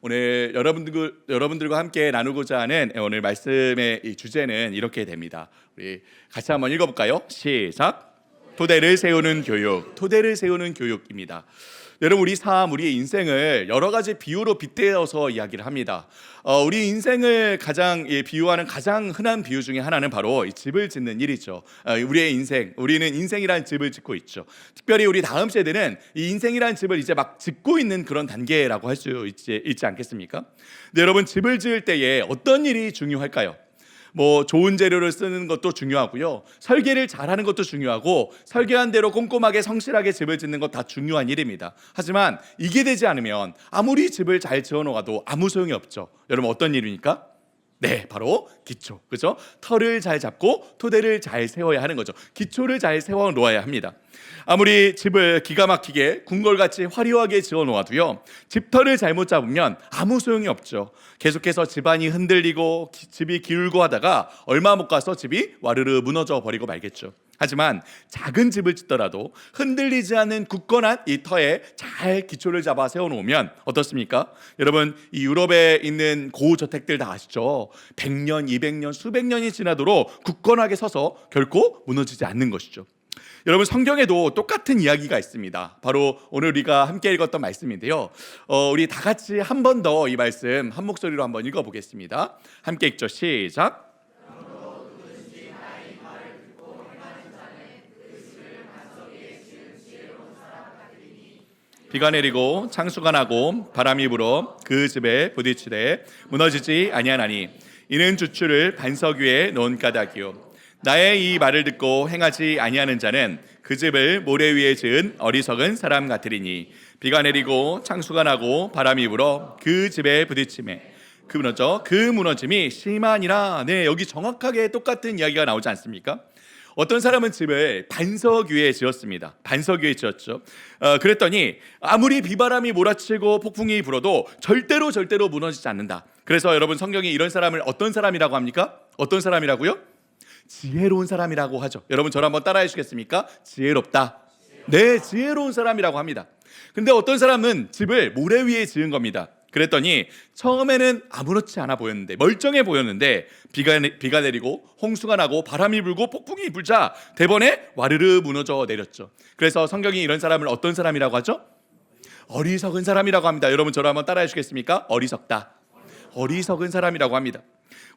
오늘 여러분들과 함께 나누고자 하는 오늘 말씀의 이 주제는 이렇게 됩니다. 우리 같이 한번 읽어볼까요? 시작. 토대를 세우는 교육, 토대를 세우는 교육입니다. 여러분, 우리 삶, 우리의 인생을 여러 가지 비유로 빗대어서 이야기를 합니다. 우리 인생을 비유하는 가장 흔한 비유 중에 하나는 바로 이 집을 짓는 일이죠. 우리의 인생, 우리는 인생이라는 집을 짓고 있죠. 특별히 우리 다음 세대는 이 인생이라는 집을 이제 막 짓고 있는 그런 단계라고 할 수 있지 않겠습니까? 근데 여러분, 집을 지을 때에 어떤 일이 중요할까요? 좋은 재료를 쓰는 것도 중요하고요. 설계를 잘하는 것도 중요하고, 설계한 대로 꼼꼼하게 성실하게 집을 짓는 것 다 중요한 일입니다. 하지만 이게 되지 않으면 아무리 집을 잘 지어놓아도 아무 소용이 없죠. 여러분, 어떤 일입니까? 네, 바로 기초. 그죠? 터를 잘 잡고 토대를 잘 세워야 하는 거죠. 기초를 잘 세워 놓아야 합니다. 아무리 집을 기가 막히게 궁궐같이 화려하게 지어 놓아도요, 집터를 잘못 잡으면 아무 소용이 없죠. 계속해서 집안이 흔들리고 집이 기울고 하다가 얼마 못 가서 집이 와르르 무너져 버리고 말겠죠. 하지만 작은 집을 짓더라도 흔들리지 않는 굳건한 이 터에 잘 기초를 잡아 세워놓으면 어떻습니까? 여러분, 이 유럽에 있는 고저택들 다 아시죠? 100년, 200년, 수백 년이 지나도록 굳건하게 서서 결코 무너지지 않는 것이죠. 여러분, 성경에도 똑같은 이야기가 있습니다. 바로 오늘 우리가 함께 읽었던 말씀인데요. 우리 다 같이 한 번 더 이 말씀 한 목소리로 한번 읽어보겠습니다. 함께 읽죠. 시작. 비가 내리고 창수가 나고 바람이 불어 그 집에 부딪히되 무너지지 아니하나니 이는 주추를 반석 위에 놓은 까닭이요 나의 이 말을 듣고 행하지 아니하는 자는 그 집을 모래 위에 지은 어리석은 사람 같으리니 비가 내리고 창수가 나고 바람이 불어 그 집에 부딪히매 그 무너짐이 심하니라. 네, 여기 정확하게 똑같은 이야기가 나오지 않습니까? 어떤 사람은 집을 반석 위에 지었습니다. 반석 위에 지었죠. 그랬더니 아무리 비바람이 몰아치고 폭풍이 불어도 절대로 무너지지 않는다. 그래서 여러분, 성경이 이런 사람을 어떤 사람이라고 합니까? 어떤 사람이라고요? 지혜로운 사람이라고 하죠. 여러분, 저를 한번 따라해 주시겠습니까? 지혜롭다. 네, 지혜로운 사람이라고 합니다. 근데 어떤 사람은 집을 모래 위에 지은 겁니다. 그랬더니 처음에는 아무렇지 않아 보였는데, 멀쩡해 보였는데 비가 내리고 홍수가 나고 바람이 불고 폭풍이 불자 대번에 와르르 무너져 내렸죠. 그래서 성경이 이런 사람을 어떤 사람이라고 하죠? 어리석은 사람이라고 합니다. 여러분, 저를 한번 따라해 주시겠습니까? 어리석다. 어리석은 사람이라고 합니다.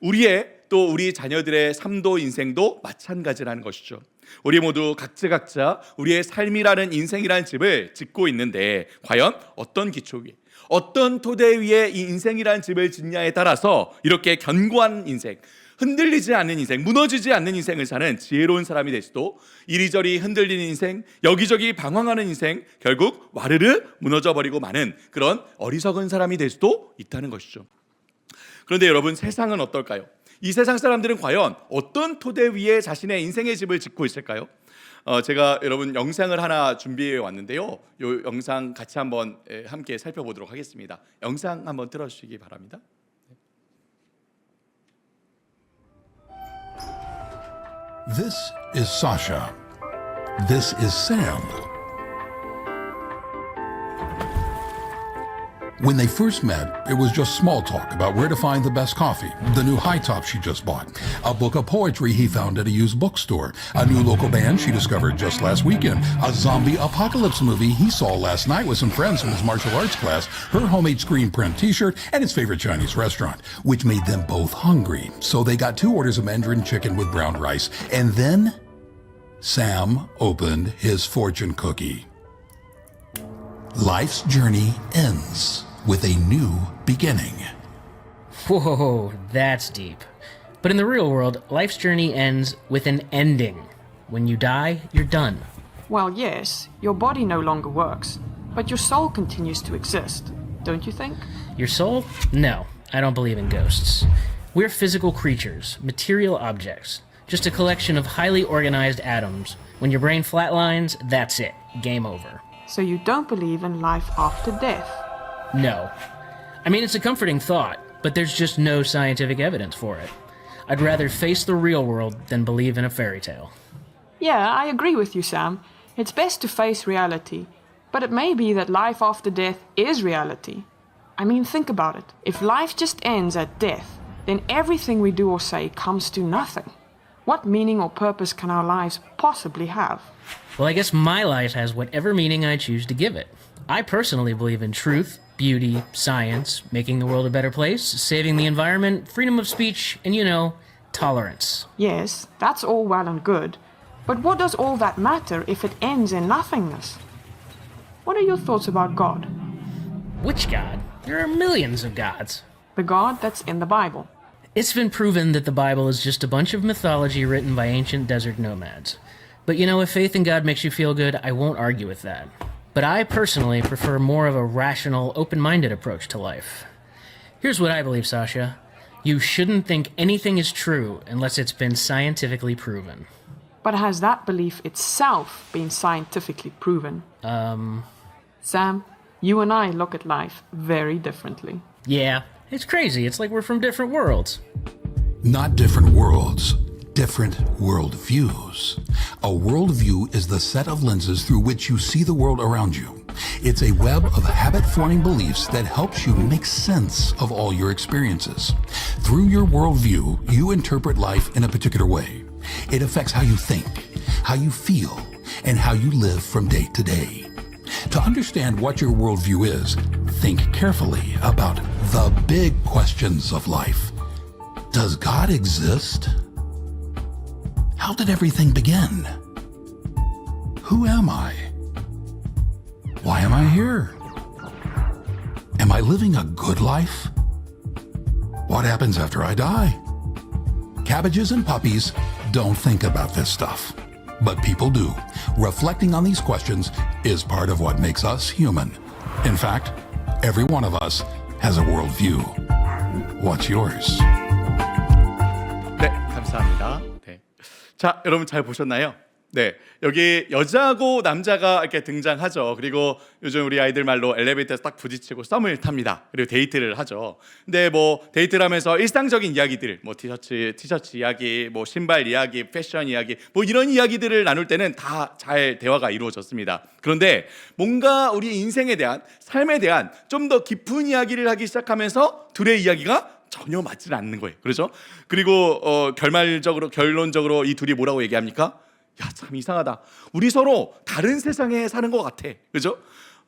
우리 자녀들의 삶도 인생도 마찬가지라는 것이죠. 우리 모두 각자 우리의 삶이라는 인생이라는 집을 짓고 있는데, 과연 어떤 기초 위에, 어떤 토대 위에 이 인생이라는 집을 짓냐에 따라서 이렇게 견고한 인생, 흔들리지 않는 인생, 무너지지 않는 인생을 사는 지혜로운 사람이 될 수도, 이리저리 흔들리는 인생, 여기저기 방황하는 인생, 결국 와르르 무너져 버리고 마는 그런 어리석은 사람이 될 수도 있다는 것이죠. 그런데 여러분, 세상은 어떨까요? 이 세상 사람들은 과연 어떤 토대 위에 자신의 인생의 집을 짓고 있을까요? 제가 여러분 영상을 하나 준비해 왔는데요. 이 영상 같이 한번 함께 살펴보도록 하겠습니다. 영상 한번 틀어주시기 바랍니다. This is Sasha. This is Sam. When they first met, it was just small talk about where to find the best coffee, the new high top she just bought, a book of poetry he found at a used bookstore, a new local band she discovered just last weekend, a zombie apocalypse movie he saw last night with some friends from his martial arts class, her homemade screen print t-shirt, and his favorite Chinese restaurant, which made them both hungry. So they got 2 orders of Mandarin chicken with brown rice. And then Sam opened his fortune cookie. Life's journey ends with a new beginning. Whoa, that's deep. But in the real world, life's journey ends with an ending. When you die, you're done. Well, yes, your body no longer works, but your soul continues to exist, don't you think? Your soul? No, I don't believe in ghosts. We're physical creatures, material objects, just a collection of highly organized atoms. When your brain flatlines, that's it. Game over. So you don't believe in life after death? No. I mean, it's a comforting thought, but there's just no scientific evidence for it. I'd rather face the real world than believe in a fairy tale. Yeah, I agree with you, Sam. It's best to face reality, but it may be that life after death is reality. I mean, think about it. If life just ends at death, then everything we do or say comes to nothing. What meaning or purpose can our lives possibly have? Well, I guess my life has whatever meaning I choose to give it. I personally believe in truth, beauty, science, making the world a better place, saving the environment, freedom of speech, and tolerance. Yes, that's all well and good. But what does all that matter if it ends in nothingness? What are your thoughts about God? Which God? There are millions of gods. The God that's in the Bible. It's been proven that the Bible is just a bunch of mythology written by ancient desert nomads. But if faith in God makes you feel good, I won't argue with that. But I personally prefer more of a rational, open-minded approach to life. Here's what I believe, Sasha. You shouldn't think anything is true unless it's been scientifically proven. But has that belief itself been scientifically proven? Sam, you and I look at life very differently. Yeah, it's crazy. It's like we're from different worlds. Not different worlds, different worldviews. A worldview is the set of lenses through which you see the world around you. It's a web of habit-forming beliefs that helps you make sense of all your experiences. Through your worldview, you interpret life in a particular way. It affects how you think, how you feel, and how you live from day to day. To understand what your worldview is, think carefully about the big questions of life. Does God exist? How did everything begin? Who am I? Why am I here? Am I living a good life? What happens after I die? Cabbages and puppies don't think about this stuff, but people do. Reflecting on these questions is part of what makes us human. In fact, every one of us has a worldview. What's yours? 네, 감사합니다. 네. 자, 여러분 잘 보셨나요? 네, 여기 여자고 남자가 이렇게 등장하죠. 그리고 요즘 우리 아이들 말로 엘리베이터에서 딱 부딪히고 썸을 탑니다. 그리고 데이트를 하죠. 근데 데이트를 하면서 일상적인 이야기들, 티셔츠 이야기, 신발 이야기, 패션 이야기, 이런 이야기들을 나눌 때는 다 잘 대화가 이루어졌습니다. 그런데 뭔가 우리 인생에 대한, 삶에 대한 좀 더 깊은 이야기를 하기 시작하면서 둘의 이야기가 전혀 맞지 않는 거예요. 그렇죠? 그리고 결론적으로 이 둘이 뭐라고 얘기합니까? 야, 참 이상하다. 우리 서로 다른 세상에 사는 것 같아. 그죠?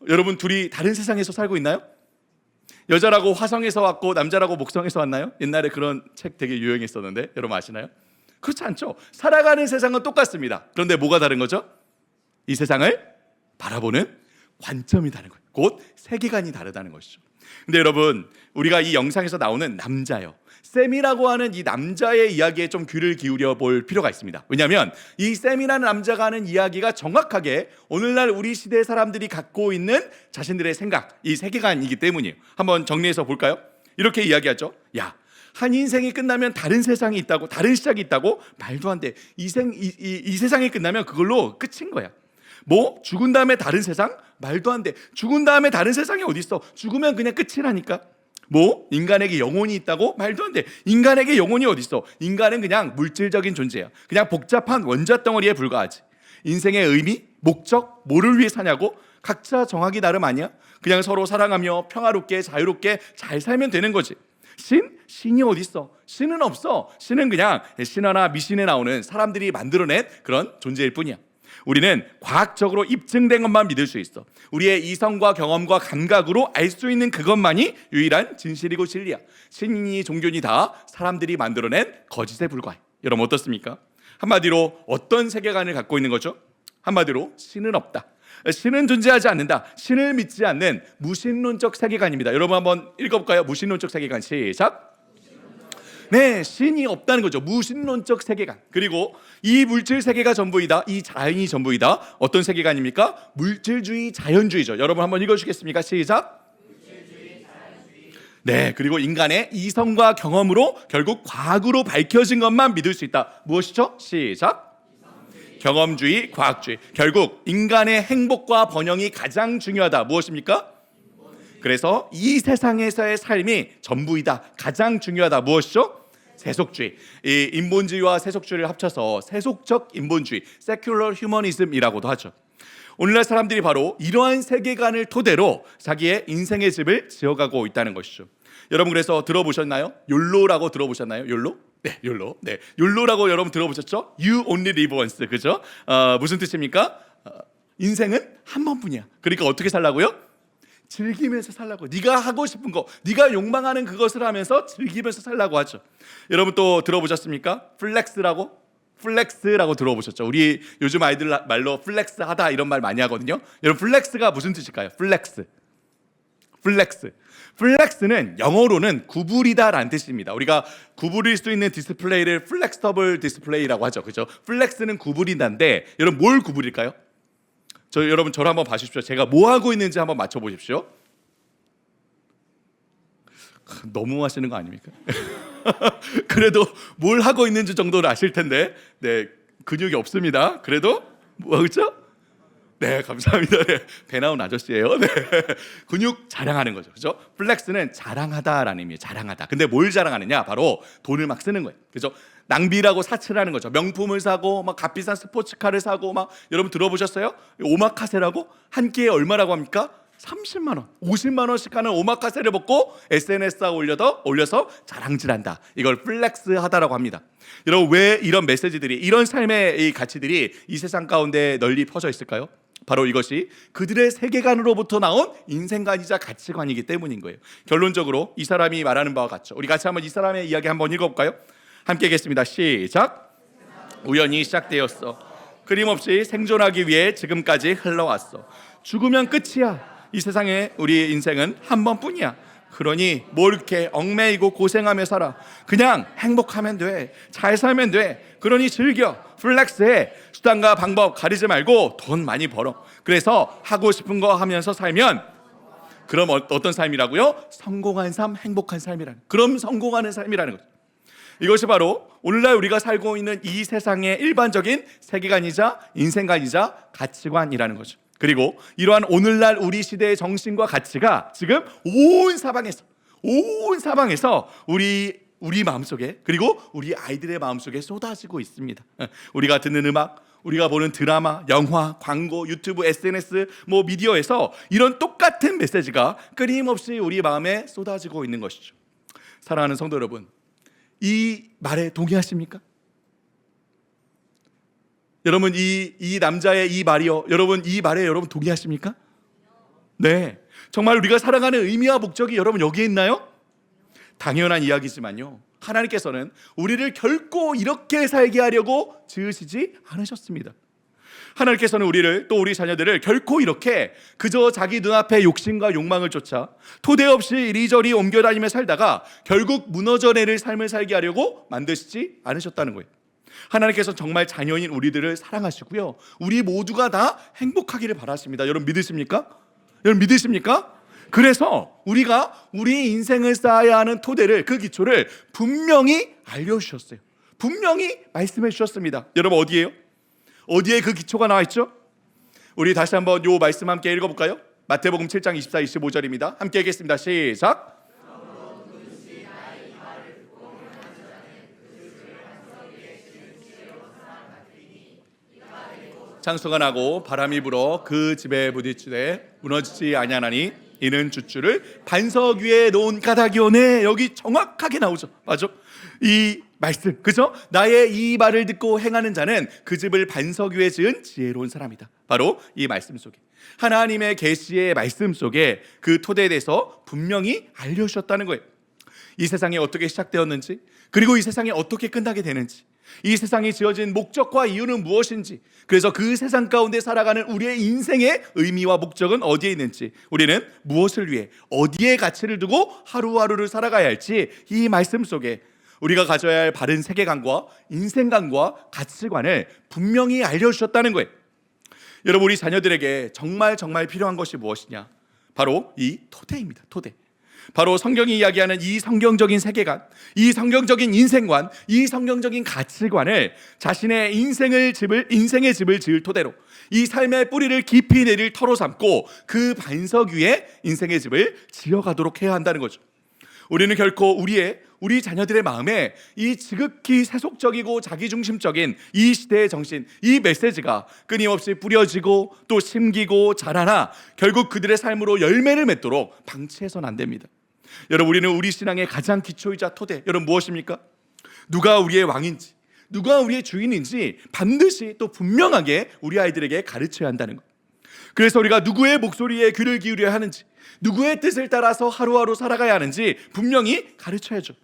여러분 둘이 다른 세상에서 살고 있나요? 여자라고 화성에서 왔고 남자라고 목성에서 왔나요? 옛날에 그런 책 되게 유행했었는데 여러분 아시나요? 그렇지 않죠. 살아가는 세상은 똑같습니다. 그런데 뭐가 다른 거죠? 이 세상을 바라보는 관점이 다른 거예요. 곧 세계관이 다르다는 것이죠. 근데 여러분, 우리가 이 영상에서 나오는 남자요, 샘이라고 하는 이 남자의 이야기에 좀 귀를 기울여 볼 필요가 있습니다. 왜냐하면 이 샘이라는 남자가 하는 이야기가 정확하게 오늘날 우리 시대 사람들이 갖고 있는 자신들의 생각, 이 세계관이기 때문이에요. 한번 정리해서 볼까요? 이렇게 이야기하죠. 야, 한 인생이 끝나면 다른 세상이 있다고, 다른 시작이 있다고? 말도 안 돼. 이 세상이 끝나면 그걸로 끝인 거야. 죽은 다음에 다른 세상? 말도 안 돼. 죽은 다음에 다른 세상이 어디 있어? 죽으면 그냥 끝이라니까. 인간에게 영혼이 있다고? 말도 안 돼. 인간에게 영혼이 어디 있어? 인간은 그냥 물질적인 존재야. 그냥 복잡한 원자 덩어리에 불과하지. 인생의 의미, 목적, 뭐를 위해 사냐고? 각자 정하기 나름 아니야? 그냥 서로 사랑하며 평화롭게 자유롭게 잘 살면 되는 거지. 신이 어디 있어? 신은 없어. 신은 그냥 신화나 미신에 나오는 사람들이 만들어낸 그런 존재일 뿐이야. 우리는 과학적으로 입증된 것만 믿을 수 있어. 우리의 이성과 경험과 감각으로 알 수 있는 그것만이 유일한 진실이고 진리야. 신이니 종교니 다 사람들이 만들어낸 거짓에 불과해. 여러분 어떻습니까? 한마디로 어떤 세계관을 갖고 있는 거죠? 한마디로 신은 없다. 신은 존재하지 않는다. 신을 믿지 않는 무신론적 세계관입니다. 여러분 한번 읽어볼까요? 무신론적 세계관 시작. 네, 신이 없다는 거죠. 무신론적 세계관. 그리고 이 물질 세계가 전부이다. 이 자연이 전부이다. 어떤 세계관입니까? 물질주의, 자연주의죠. 여러분 한번 읽어주시겠습니까? 시작. 물질주의, 자연주의. 네, 그리고 인간의 이성과 경험으로 결국 과학으로 밝혀진 것만 믿을 수 있다. 무엇이죠? 시작. 경험주의, 과학주의. 결국 인간의 행복과 번영이 가장 중요하다. 무엇입니까? 그래서 이 세상에서의 삶이 전부이다. 가장 중요하다. 무엇이죠? 세속주의. 이 인본주의와 세속주의를 합쳐서 세속적 인본주의, secular humanism이라고도 하죠. 오늘날 사람들이 바로 이러한 세계관을 토대로 자기의 인생의 집을 지어가고 있다는 것이죠. 여러분 그래서 들어보셨나요? 욜로라고 들어보셨나요? 욜로? 네, 욜로. 네, 욜로라고 여러분 들어보셨죠? You only live once, 그죠? 무슨 뜻입니까? 인생은 한 번뿐이야. 그러니까 어떻게 살라고요? 즐기면서 살라고. 네가 하고 싶은 거, 네가 욕망하는 그것을 하면서 즐기면서 살라고 하죠. 여러분 또 들어보셨습니까? 플렉스라고 들어보셨죠? 우리 요즘 아이들 말로 플렉스하다 이런 말 많이 하거든요. 여러분 플렉스가 무슨 뜻일까요? 플렉스는 영어로는 구부리다라는 뜻입니다. 우리가 구부릴 수 있는 디스플레이를 플렉서블 디스플레이라고 하죠. 그죠? 플렉스는 구부린다인데 여러분 뭘 구부릴까요? 여러분 저를 한번 봐주십시오. 제가 뭐 하고 있는지 한번 맞춰보십시오. 너무 하시는 거 아닙니까? 그래도 뭘 하고 있는지 정도는 아실 텐데, 네, 근육이 없습니다. 그래도 뭐죠? 네, 감사합니다. 네, 배 나온 아저씨예요. 네, 근육 자랑하는 거죠, 그죠? 플렉스는 자랑하다라는 의미예요. 자랑하다. 근데 뭘 자랑하느냐? 바로 돈을 막 쓰는 거예요, 그죠? 낭비라고 사치라는 거죠. 명품을 사고 막 값비싼 스포츠카를 사고 막 여러분 들어보셨어요? 오마카세라고 한 끼에 얼마라고 합니까? 30만 원, 50만 원씩 하는 오마카세를 먹고 SNS에 올려서 자랑질한다. 이걸 플렉스하다라고 합니다. 여러분 왜 이런 메시지들이, 이런 삶의 이 가치들이 이 세상 가운데 널리 퍼져 있을까요? 바로 이것이 그들의 세계관으로부터 나온 인생관이자 가치관이기 때문인 거예요. 결론적으로 이 사람이 말하는 바와 같죠. 우리 같이 한번 이 사람의 이야기 한번 읽어볼까요? 함께 읽겠습니다. 시작. 우연히 시작되었어. 끊임없이 생존하기 위해 지금까지 흘러왔어. 죽으면 끝이야. 이 세상에 우리 인생은 한 번뿐이야. 그러니 뭘 이렇게 얽매이고 고생하며 살아. 그냥 행복하면 돼. 잘 살면 돼. 그러니 즐겨. 플렉스해. 수단과 방법 가리지 말고 돈 많이 벌어. 그래서 하고 싶은 거 하면서 살면, 그럼 어떤 삶이라고요? 성공한 삶, 행복한 삶이라는. 그럼 성공하는 삶이라는 거죠. 이것이 바로 오늘날 우리가 살고 있는 이 세상의 일반적인 세계관이자 인생관이자 가치관이라는 거죠. 그리고 이러한 오늘날 우리 시대의 정신과 가치가 지금 온 사방에서 우리 마음속에, 그리고 우리 아이들의 마음속에 쏟아지고 있습니다. 우리가 듣는 음악, 우리가 보는 드라마, 영화, 광고, 유튜브, SNS, 미디어에서 이런 똑같은 메시지가 끊임없이 우리 마음에 쏟아지고 있는 것이죠. 사랑하는 성도 여러분, 이 말에 동의하십니까? 여러분 이 남자의 이 말이요, 여러분 이 말에 여러분 동의하십니까? 네, 정말 우리가 살아가는 의미와 목적이 여러분 여기에 있나요? 당연한 이야기지만요, 하나님께서는 우리를 결코 이렇게 살게 하려고 지으시지 않으셨습니다. 하나님께서는 우리를, 또 우리 자녀들을 결코 이렇게 그저 자기 눈앞의 욕심과 욕망을 쫓아 토대 없이 이리저리 옮겨다니며 살다가 결국 무너져 내릴 삶을 살게 하려고 만드시지 않으셨다는 거예요. 하나님께서 정말 자녀인 우리들을 사랑하시고요, 우리 모두가 다 행복하기를 바라십니다. 여러분 믿으십니까? 그래서 우리가 우리 인생을 쌓아야 하는 토대를, 그 기초를 분명히 알려주셨어요. 분명히 말씀해 주셨습니다. 여러분 어디에 그 기초가 나와 있죠? 우리 다시 한번 요 말씀 함께 읽어볼까요? 마태복음 7장 24, 25절입니다. 함께 읽겠습니다. 시작. 창수가 나고 바람이 불어 그 집에 부딪히되 무너지지 아니하나니 이는 주추를 반석 위에 놓은 까닭이오네. 여기 정확하게 나오죠. 맞죠? 이 말씀, 그죠? 나의 이 말을 듣고 행하는 자는 그 집을 반석 위에 지은 지혜로운 사람이다. 바로 이 말씀 속에, 하나님의 계시의 말씀 속에 그 토대에 대해서 분명히 알려주셨다는 거예요. 이 세상이 어떻게 시작되었는지, 그리고 이 세상이 어떻게 끝나게 되는지, 이 세상이 지어진 목적과 이유는 무엇인지, 그래서 그 세상 가운데 살아가는 우리의 인생의 의미와 목적은 어디에 있는지, 우리는 무엇을 위해 어디에 가치를 두고 하루하루를 살아가야 할지, 이 말씀 속에 우리가 가져야 할 바른 세계관과 인생관과 가치관을 분명히 알려주셨다는 거예요. 여러분 우리 자녀들에게 정말 필요한 것이 무엇이냐? 바로 이 토대입니다. 토대. 바로 성경이 이야기하는 이 성경적인 세계관, 이 성경적인 인생관, 이 성경적인 가치관을 자신의 인생의 집을 지을 토대로, 이 삶의 뿌리를 깊이 내릴 터로 삼고 그 반석 위에 인생의 집을 지어가도록 해야 한다는 거죠. 우리는 결코 우리 자녀들의 마음에 이 지극히 세속적이고 자기중심적인 이 시대의 정신, 이 메시지가 끊임없이 뿌려지고 또 심기고 자라나 결국 그들의 삶으로 열매를 맺도록 방치해서는 안 됩니다. 여러분, 우리는 우리 신앙의 가장 기초이자 토대, 여러분 무엇입니까? 누가 우리의 왕인지, 누가 우리의 주인인지 반드시 또 분명하게 우리 아이들에게 가르쳐야 한다는 것. 그래서 우리가 누구의 목소리에 귀를 기울여야 하는지, 누구의 뜻을 따라서 하루하루 살아가야 하는지 분명히 가르쳐야죠.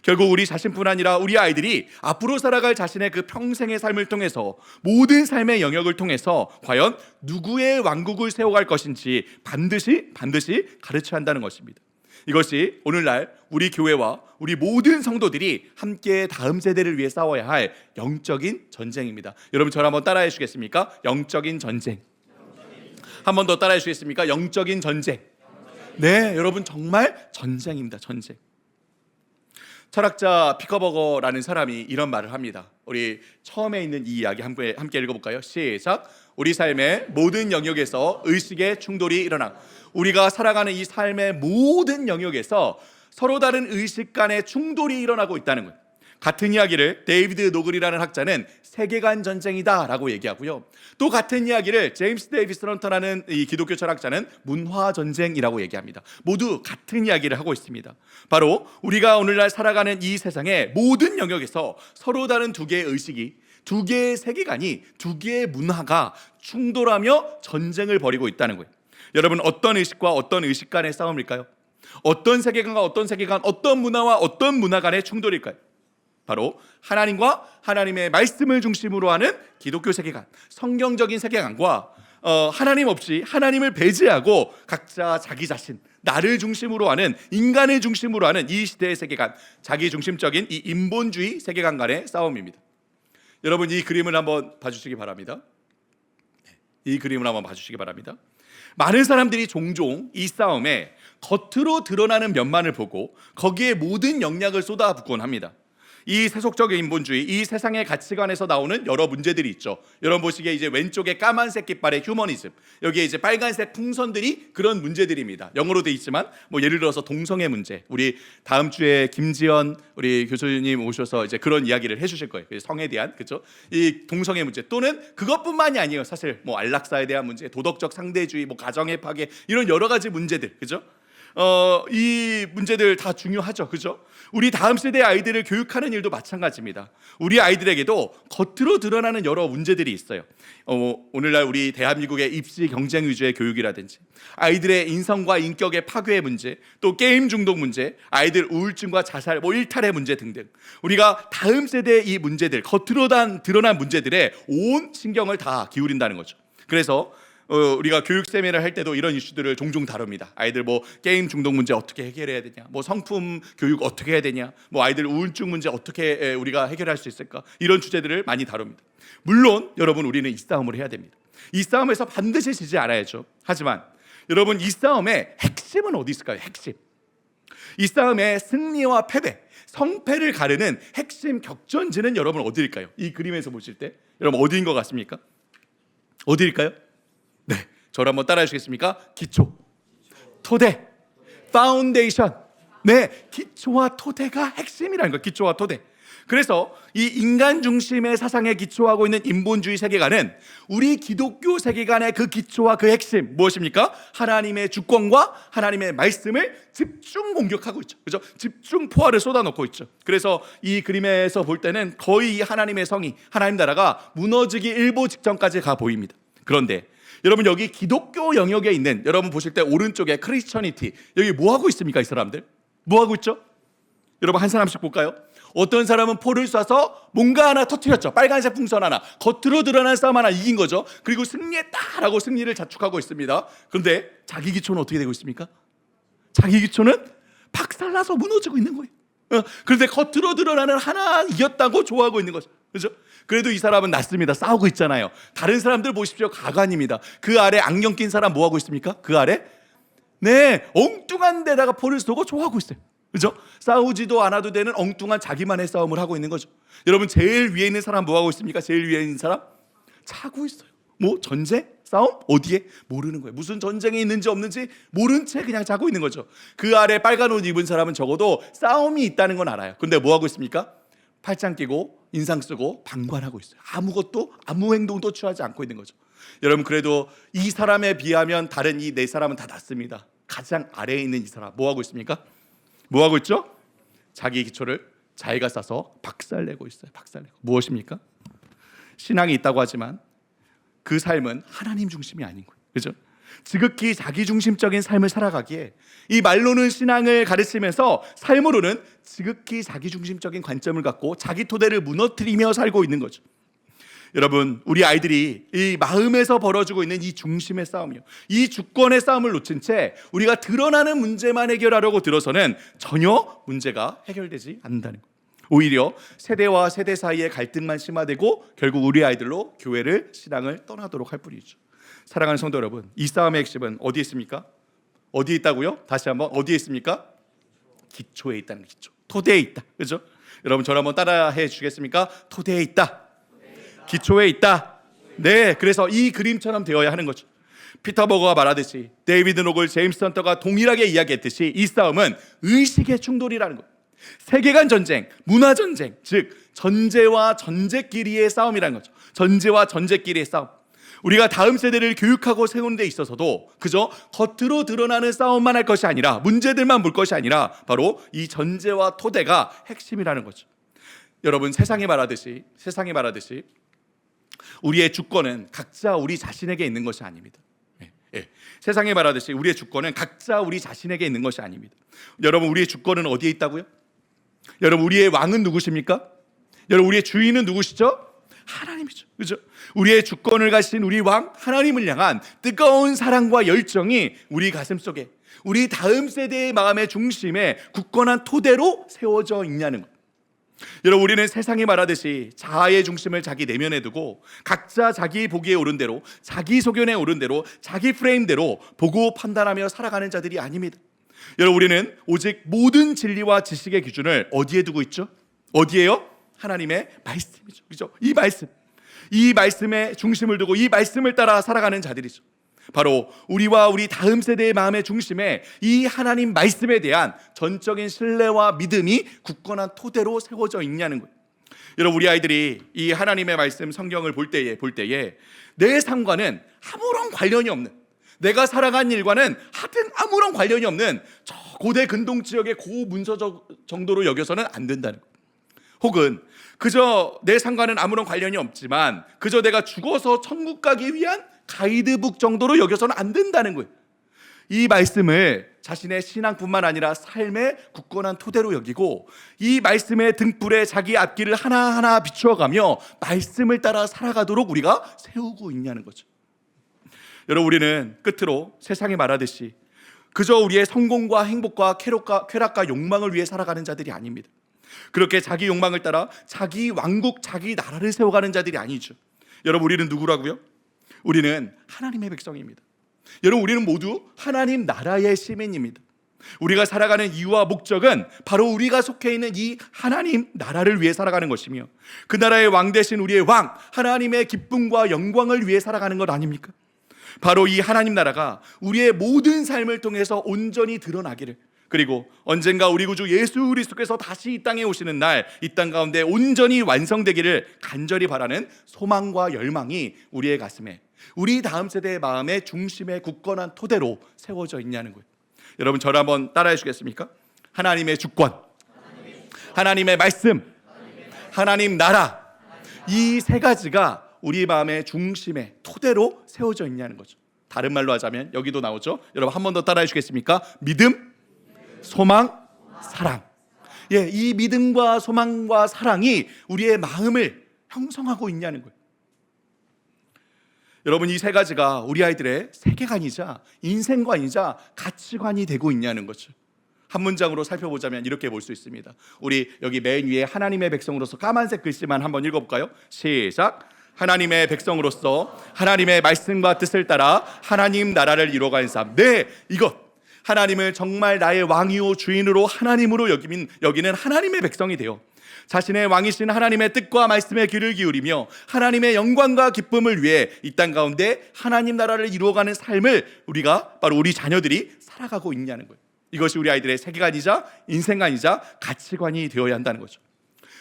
결국 우리 자신뿐 아니라 우리 아이들이 앞으로 살아갈 자신의 그 평생의 삶을 통해서, 모든 삶의 영역을 통해서 과연 누구의 왕국을 세워갈 것인지 반드시 가르쳐야 한다는 것입니다. 이것이 오늘날 우리 교회와 우리 모든 성도들이 함께 다음 세대를 위해 싸워야 할 영적인 전쟁입니다. 여러분, 저를 한번 따라해 주시겠습니까? 영적인 전쟁. 한 번 더 따라해 주시겠습니까? 영적인 전쟁. 네, 여러분, 정말 전쟁입니다. 전쟁. 철학자 피커버거라는 사람이 이런 말을 합니다. 우리 처음에 있는 이 이야기 함께 읽어볼까요? 시작. 우리 삶의 모든 영역에서 의식의 충돌이 일어나 우리가 살아가는 이 삶의 모든 영역에서 서로 다른 의식 간의 충돌이 일어나고 있다는 거예요. 같은 이야기를 데이비드 노글이라는 학자는 세계관 전쟁이다 라고 얘기하고요, 또 같은 이야기를 제임스 데이비스 런턴하는 이 기독교 철학자는 문화 전쟁이라고 얘기합니다. 모두 같은 이야기를 하고 있습니다. 바로 우리가 오늘날 살아가는 이 세상의 모든 영역에서 서로 다른 두 개의 의식이, 두 개의 세계관이, 두 개의 문화가 충돌하며 전쟁을 벌이고 있다는 거예요. 여러분, 어떤 의식과 어떤 의식 간의 싸움일까요? 어떤 세계관과 어떤 세계관, 어떤 문화와 어떤 문화 간의 충돌일까요? 바로 하나님과 하나님의 말씀을 중심으로 하는 기독교 세계관, 성경적인 세계관과 하나님 없이 하나님을 배제하고 각자 자기 자신, 나를 중심으로 하는, 인간을 중심으로 하는 이 시대의 세계관, 자기 중심적인 이 인본주의 세계관 간의 싸움입니다. 여러분, 이 그림을 한번 봐주시기 바랍니다. 이 그림을 한번 봐주시기 바랍니다. 많은 사람들이 종종 이 싸움에 겉으로 드러나는 면만을 보고 거기에 모든 영향을 쏟아붓곤 합니다. 이 세속적인 인본주의, 이 세상의 가치관에서 나오는 여러 문제들이 있죠. 여러분 보시기에 이제 왼쪽에 까만색 깃발의 휴머니즘, 여기에 이제 빨간색 풍선들이 그런 문제들입니다. 영어로 돼 있지만 뭐 예를 들어서 동성애 문제, 우리 다음 주에 김지연 우리 교수님 오셔서 이제 그런 이야기를 해주실 거예요. 성에 대한, 그렇죠? 이 동성애 문제, 또는 그것뿐만이 아니에요. 사실 뭐 안락사에 대한 문제, 도덕적 상대주의, 뭐 가정의 파괴, 이런 여러 가지 문제들, 그렇죠? 이 문제들 다 중요하죠, 그죠? 우리 다음 세대 아이들을 교육하는 일도 마찬가지입니다. 우리 아이들에게도 겉으로 드러나는 여러 문제들이 있어요. 오늘날 우리 대한민국의 입시 경쟁 위주의 교육이라든지, 아이들의 인성과 인격의 파괴의 문제, 또 게임 중독 문제, 아이들 우울증과 자살, 뭐 일탈의 문제 등등, 우리가 다음 세대의 이 문제들, 겉으로 드러난 문제들에 온 신경을 다 기울인다는 거죠. 그래서 우리가 교육 세미나를 할 때도 이런 이슈들을 종종 다룹니다. 아이들 뭐 게임 중독 문제 어떻게 해결해야 되냐, 뭐 성품 교육 어떻게 해야 되냐, 뭐 아이들 우울증 문제 어떻게 우리가 해결할 수 있을까, 이런 주제들을 많이 다룹니다. 물론 여러분, 우리는 이 싸움을 해야 됩니다. 이 싸움에서 반드시 지지 않아야죠. 하지만 여러분, 이 싸움의 핵심은 어디 있을까요? 핵심. 이 싸움의 승리와 패배, 성패를 가르는 핵심 격전지는 여러분 어디일까요? 이 그림에서 보실 때 여러분 어디인 것 같습니까? 어디일까요? 네, 저를 한번 따라해 주시겠습니까? 기초, 토대, 파운데이션. 네, 기초와 토대가 핵심이라는 거예요. 기초와 토대. 그래서 이 인간 중심의 사상에 기초하고 있는 인본주의 세계관은 우리 기독교 세계관의 그 기초와 그 핵심 무엇입니까? 하나님의 주권과 하나님의 말씀을 집중 공격하고 있죠. 그렇죠? 집중 포화를 쏟아놓고 있죠. 그래서 이 그림에서 볼 때는 거의 이 하나님의 성이, 하나님 나라가 무너지기 일보 직전까지 가 보입니다. 그런데 여러분, 여기 기독교 영역에 있는, 여러분 보실 때 오른쪽에 크리스천이티, 여기 뭐 하고 있습니까? 이 사람들 뭐 하고 있죠? 여러분, 한 사람씩 볼까요? 어떤 사람은 포를 쏴서 뭔가 하나 터뜨렸죠. 빨간색 풍선 하나, 겉으로 드러난 싸움 하나 이긴 거죠. 그리고 승리했다라고 승리를 자축하고 있습니다. 그런데 자기 기초는 어떻게 되고 있습니까? 자기 기초는 박살나서 무너지고 있는 거예요. 그런데 겉으로 드러나는 하나 이겼다고 좋아하고 있는 거죠. 그렇죠? 그래도 이 사람은 낫습니다. 싸우고 있잖아요. 다른 사람들 보십시오. 가관입니다. 그 아래 안경 낀 사람 뭐 하고 있습니까? 그 아래, 네, 엉뚱한 데다가 포를 쏘고 좋아하고 있어요. 그렇죠? 싸우지도 않아도 되는 엉뚱한 자기만의 싸움을 하고 있는 거죠. 여러분, 제일 위에 있는 사람 뭐 하고 있습니까? 제일 위에 있는 사람 자고 있어요. 뭐 전쟁? 싸움? 어디에? 모르는 거예요. 무슨 전쟁이 있는지 없는지 모른 채 그냥 자고 있는 거죠. 그 아래 빨간 옷 입은 사람은 적어도 싸움이 있다는 건 알아요. 근데 뭐 하고 있습니까? 팔짱 끼고 인상 쓰고 방관하고 있어요. 아무 행동도 취하지 않고 있는 거죠. 여러분, 그래도 이 사람에 비하면 다른 이 네 사람은 다 낫습니다. 가장 아래에 있는 이 사람 뭐 하고 있습니까? 뭐 하고 있죠? 자기 기초를 자기가 싸서 박살내고 있어요. 박살내고. 무엇입니까? 신앙이 있다고 하지만 그 삶은 하나님 중심이 아닌 거예요. 그죠? 지극히 자기 중심적인 삶을 살아가기에 이 말로는 신앙을 가르치면서 삶으로는 지극히 자기 중심적인 관점을 갖고 자기 토대를 무너뜨리며 살고 있는 거죠. 여러분, 우리 아이들이 이 마음에서 벌어지고 있는 이 중심의 싸움이요, 이 주권의 싸움을 놓친 채 우리가 드러나는 문제만 해결하려고 들어서는 전혀 문제가 해결되지 않는다는 거예요. 오히려 세대와 세대 사이의 갈등만 심화되고 결국 우리 아이들로 교회를, 신앙을 떠나도록 할 뿐이죠. 사랑하는 성도 여러분, 이 싸움의 핵심은 어디에 있습니까? 어디에 있다고요? 다시 한번, 어디에 있습니까? 기초에 있다는, 기초, 토대에 있다. 그렇죠? 여러분, 저를 한번 따라해 주시겠습니까? 토대에 있다, 기초에 있다. 네, 그래서 이 그림처럼 되어야 하는 거죠. 피터 버거가 말하듯이, 데이비드 노글, 제임스 헌터가 동일하게 이야기했듯이 이 싸움은 의식의 충돌이라는 거예요. 세계관 전쟁, 문화 전쟁, 즉 전제와 전제끼리의 싸움이라는 거죠. 전제와 전제끼리의 싸움. 우리가 다음 세대를 교육하고 세우는 데 있어서도 그저 겉으로 드러나는 싸움만 할 것이 아니라, 문제들만 볼 것이 아니라 바로 이 전제와 토대가 핵심이라는 거죠. 여러분, 세상이 말하듯이 우리의 주권은 각자 우리 자신에게 있는 것이 아닙니다. 세상이 말하듯이 우리의 주권은 각자 우리 자신에게 있는 것이 아닙니다. 여러분, 우리의 주권은 어디에 있다고요? 여러분, 우리의 왕은 누구십니까? 여러분, 우리의 주인은 누구시죠? 하나님이죠. 그렇죠? 우리의 주권을 가신 우리 왕 하나님을 향한 뜨거운 사랑과 열정이 우리 가슴 속에, 우리 다음 세대의 마음의 중심에 굳건한 토대로 세워져 있냐는 것. 여러분, 우리는 세상이 말하듯이 자아의 중심을 자기 내면에 두고 각자 자기 보기에 옳은 대로, 자기 소견에 옳은 대로, 자기 프레임대로 보고 판단하며 살아가는 자들이 아닙니다. 여러분, 우리는 오직 모든 진리와 지식의 기준을 어디에 두고 있죠? 어디에요? 하나님의 말씀이죠. 그렇죠? 이 말씀에 중심을 두고 이 말씀을 따라 살아가는 자들이죠. 바로 우리와 우리 다음 세대의 마음의 중심에 이 하나님 말씀에 대한 전적인 신뢰와 믿음이 굳건한 토대로 세워져 있냐는 거예요. 여러분, 우리 아이들이 이 하나님의 말씀, 성경을 볼 때에 내 삶과는 아무런 관련이 없는, 내가 살아간 일과는 하여튼 아무런 관련이 없는 저 고대 근동 지역의 고문서적 정도로 여겨서는 안 된다는 거예요. 혹은 그저 내 삶과는 아무런 관련이 없지만 그저 내가 죽어서 천국 가기 위한 가이드북 정도로 여겨서는 안 된다는 거예요. 이 말씀을 자신의 신앙뿐만 아니라 삶의 굳건한 토대로 여기고 이 말씀의 등불에 자기 앞길을 하나하나 비추어가며 말씀을 따라 살아가도록 우리가 세우고 있냐는 거죠. 여러분, 우리는 끝으로 세상이 말하듯이 그저 우리의 성공과 행복과 쾌락과 욕망을 위해 살아가는 자들이 아닙니다. 그렇게 자기 욕망을 따라 자기 왕국, 자기 나라를 세워가는 자들이 아니죠. 여러분, 우리는 누구라고요? 우리는 하나님의 백성입니다. 여러분, 우리는 모두 하나님 나라의 시민입니다. 우리가 살아가는 이유와 목적은 바로 우리가 속해 있는 이 하나님 나라를 위해 살아가는 것이며 그 나라의 왕 대신 우리의 왕 하나님의 기쁨과 영광을 위해 살아가는 것 아닙니까? 바로 이 하나님 나라가 우리의 모든 삶을 통해서 온전히 드러나기를, 그리고 언젠가 우리 구주 예수 그리스도께서 다시 이 땅에 오시는 날 이 땅 가운데 온전히 완성되기를 간절히 바라는 소망과 열망이 우리의 가슴에, 우리 다음 세대의 마음의 중심에 굳건한 토대로 세워져 있냐는 거예요. 여러분, 저를 한번 따라해 주겠습니까? 하나님의 주권, 하나님의 말씀, 하나님 나라, 이 세 가지가 우리 마음의 중심에 토대로 세워져 있냐는 거죠. 다른 말로 하자면 여기도 나오죠. 여러분, 한 번 더 따라해 주겠습니까? 믿음, 소망, 사랑. 이 믿음과 소망과 사랑이 우리의 마음을 형성하고 있냐는 거예요. 여러분, 이 세 가지가 우리 아이들의 세계관이자 인생관이자 가치관이 되고 있냐는 거죠. 한 문장으로 살펴보자면 이렇게 볼 수 있습니다. 우리 여기 맨 위에 하나님의 백성으로서 까만색 글씨만 한번 읽어볼까요? 시작. 하나님의 백성으로서 하나님의 말씀과 뜻을 따라 하나님 나라를 이루어가는 삶. 네, 이것 하나님을 정말 나의 왕이요 주인으로 하나님으로 여기는 하나님의 백성이 되어 자신의 왕이신 하나님의 뜻과 말씀에 귀를 기울이며 하나님의 영광과 기쁨을 위해 이 땅 가운데 하나님 나라를 이루어가는 삶을 우리가 바로 우리 자녀들이 살아가고 있냐는 거예요. 이것이 우리 아이들의 세계관이자 인생관이자 가치관이 되어야 한다는 거죠.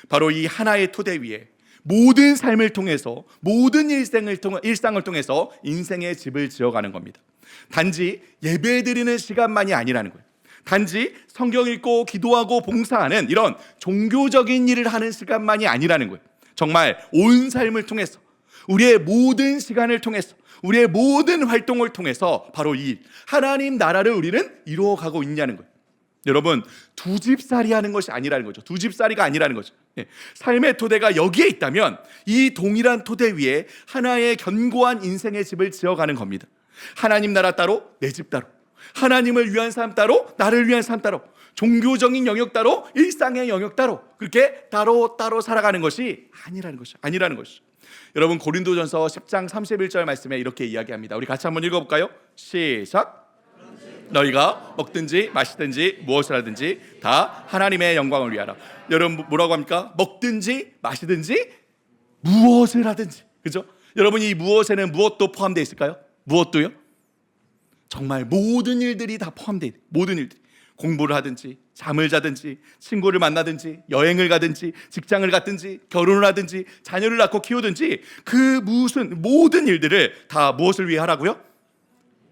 바로 이 하나의 토대 위에 모든 삶을 통해서 모든 일상을 통해서 인생의 집을 지어가는 겁니다. 단지 예배드리는 시간만이 아니라는 거예요. 단지 성경 읽고 기도하고 봉사하는 이런 종교적인 일을 하는 시간만이 아니라는 거예요. 정말 온 삶을 통해서 우리의 모든 시간을 통해서 우리의 모든 활동을 통해서 바로 이 하나님 나라를 우리는 이루어가고 있냐는 거예요. 여러분, 두 집살이 하는 것이 아니라는 거죠. 두 집살이가 아니라는 거죠. 삶의 토대가 여기에 있다면 이 동일한 토대 위에 하나의 견고한 인생의 집을 지어가는 겁니다. 하나님 나라 따로, 내 집 따로, 하나님을 위한 삶 따로, 나를 위한 삶 따로, 종교적인 영역 따로, 일상의 영역 따로, 그렇게 따로 살아가는 것이 아니라는 것이죠. 여러분, 고린도전서 10장 31절 말씀에 이렇게 이야기합니다. 우리 같이 한번 읽어볼까요? 시작. 너희가 먹든지 마시든지 무엇을 하든지 다 하나님의 영광을 위하라. 여러분, 뭐라고 합니까? 먹든지 마시든지 무엇을 하든지. 그죠? 여러분, 이 무엇에는 무엇도 포함되어 있을까요? 무엇도요? 정말 모든 일들이 다 포함되어 있어요. 모든 일들이. 공부를 하든지 잠을 자든지 친구를 만나든지 여행을 가든지 직장을 갔든지 결혼을 하든지 자녀를 낳고 키우든지 그 모든 일들을 다 무엇을 위해 하라고요?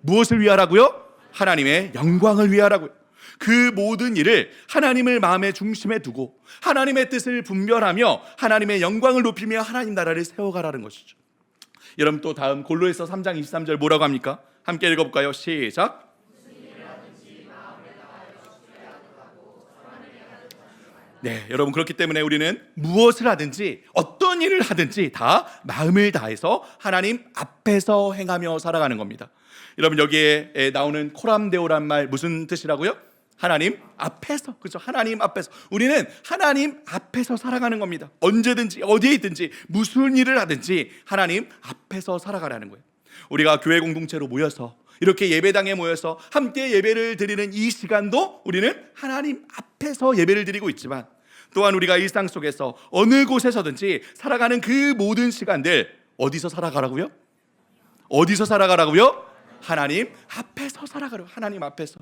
무엇을 위해 하라고요? 하나님의 영광을 위해 하라고요. 그 모든 일을 하나님을 마음의 중심에 두고 하나님의 뜻을 분별하며 하나님의 영광을 높이며 하나님 나라를 세워가라는 것이죠. 여러분, 또 다음 골로새서 3장 23절 뭐라고 합니까? 함께 읽어볼까요? 시작. 네, 여러분, 그렇기 때문에 우리는 무엇을 하든지 어떤 일을 하든지 다 마음을 다해서 하나님 앞에서 행하며 살아가는 겁니다. 여러분, 여기에 나오는 코람데오란 말 무슨 뜻이라고요? 하나님 앞에서. 그렇죠? 하나님 앞에서. 우리는 하나님 앞에서 살아가는 겁니다. 언제든지 어디에 있든지 무슨 일을 하든지 하나님 앞에서 살아가라는 거예요. 우리가 교회 공동체로 모여서 이렇게 예배당에 모여서 함께 예배를 드리는 이 시간도 우리는 하나님 앞에서 예배를 드리고 있지만, 또한 우리가 일상 속에서 어느 곳에서든지 살아가는 그 모든 시간들 어디서 살아가라고요? 어디서 살아가라고요? 하나님 앞에서 살아가라고. 하나님 앞에서.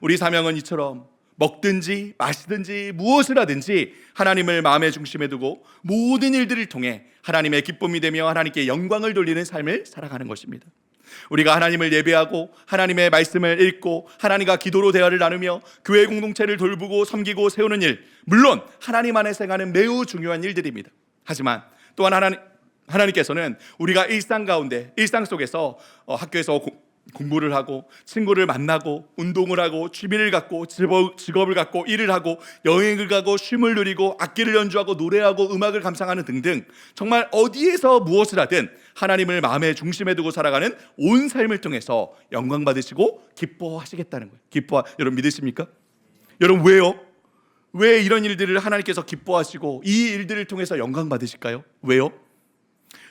우리 사명은 이처럼 먹든지 마시든지 무엇을 하든지 하나님을 마음의 중심에 두고 모든 일들을 통해 하나님의 기쁨이 되며 하나님께 영광을 돌리는 삶을 살아가는 것입니다. 우리가 하나님을 예배하고 하나님의 말씀을 읽고 하나님과 기도로 대화를 나누며 교회 공동체를 돌보고 섬기고 세우는 일, 물론 하나님 안에서 행하는 매우 중요한 일들입니다. 하지만 또한 하나님께서는 우리가 일상 가운데, 일상 속에서 학교에서 공부를 하고 친구를 만나고 운동을 하고 취미를 갖고 직업을 갖고 일을 하고 여행을 가고 쉼을 누리고 악기를 연주하고 노래하고 음악을 감상하는 등등, 정말 어디에서 무엇을 하든 하나님을 마음의 중심에 두고 살아가는 온 삶을 통해서 영광 받으시고 기뻐하시겠다는 거예요. 여러분, 믿으십니까? 여러분, 왜요? 왜 이런 일들을 하나님께서 기뻐하시고 이 일들을 통해서 영광 받으실까요? 왜요?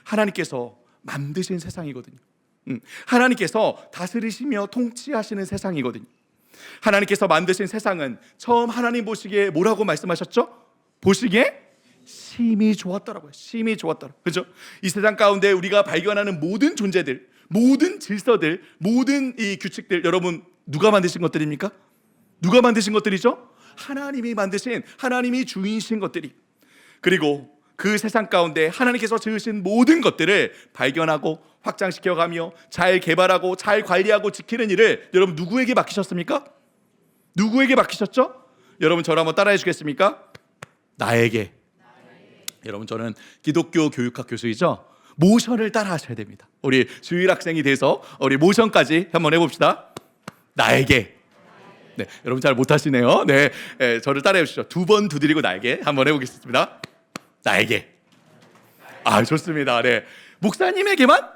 하나님께서 만드신 세상이거든요. 하나님께서 다스리시며 통치하시는 세상이거든요. 하나님께서 만드신 세상은 처음 하나님 보시기에 뭐라고 말씀하셨죠? 보시기에 심히 좋았더라고요. 심히 좋았더라. 그렇죠? 이 세상 가운데 우리가 발견하는 모든 존재들, 모든 질서들, 모든 이 규칙들, 여러분, 누가 만드신 것들입니까? 누가 만드신 것들이죠? 하나님이 만드신, 하나님이 주인이신 것들이. 그리고 그 세상 가운데 하나님께서 지으신 모든 것들을 발견하고 확장시켜가며 잘 개발하고 잘 관리하고 지키는 일을 여러분 누구에게 맡기셨습니까? 누구에게 맡기셨죠? 여러분, 저를 한번 따라해 주겠습니까? 나에게. 여러분, 저는 기독교 교육학 교수이죠. 모션을 따라 하셔야 됩니다. 우리 주일학생이 돼서 우리 모션까지 한번 해봅시다. 나에게. 네, 여러분 잘 못하시네요. 네, 저를 따라해 주시죠. 2번 두드리고 나에게 한번 해보겠습니다. 나에게. 아, 좋습니다. 네, 목사님에게만?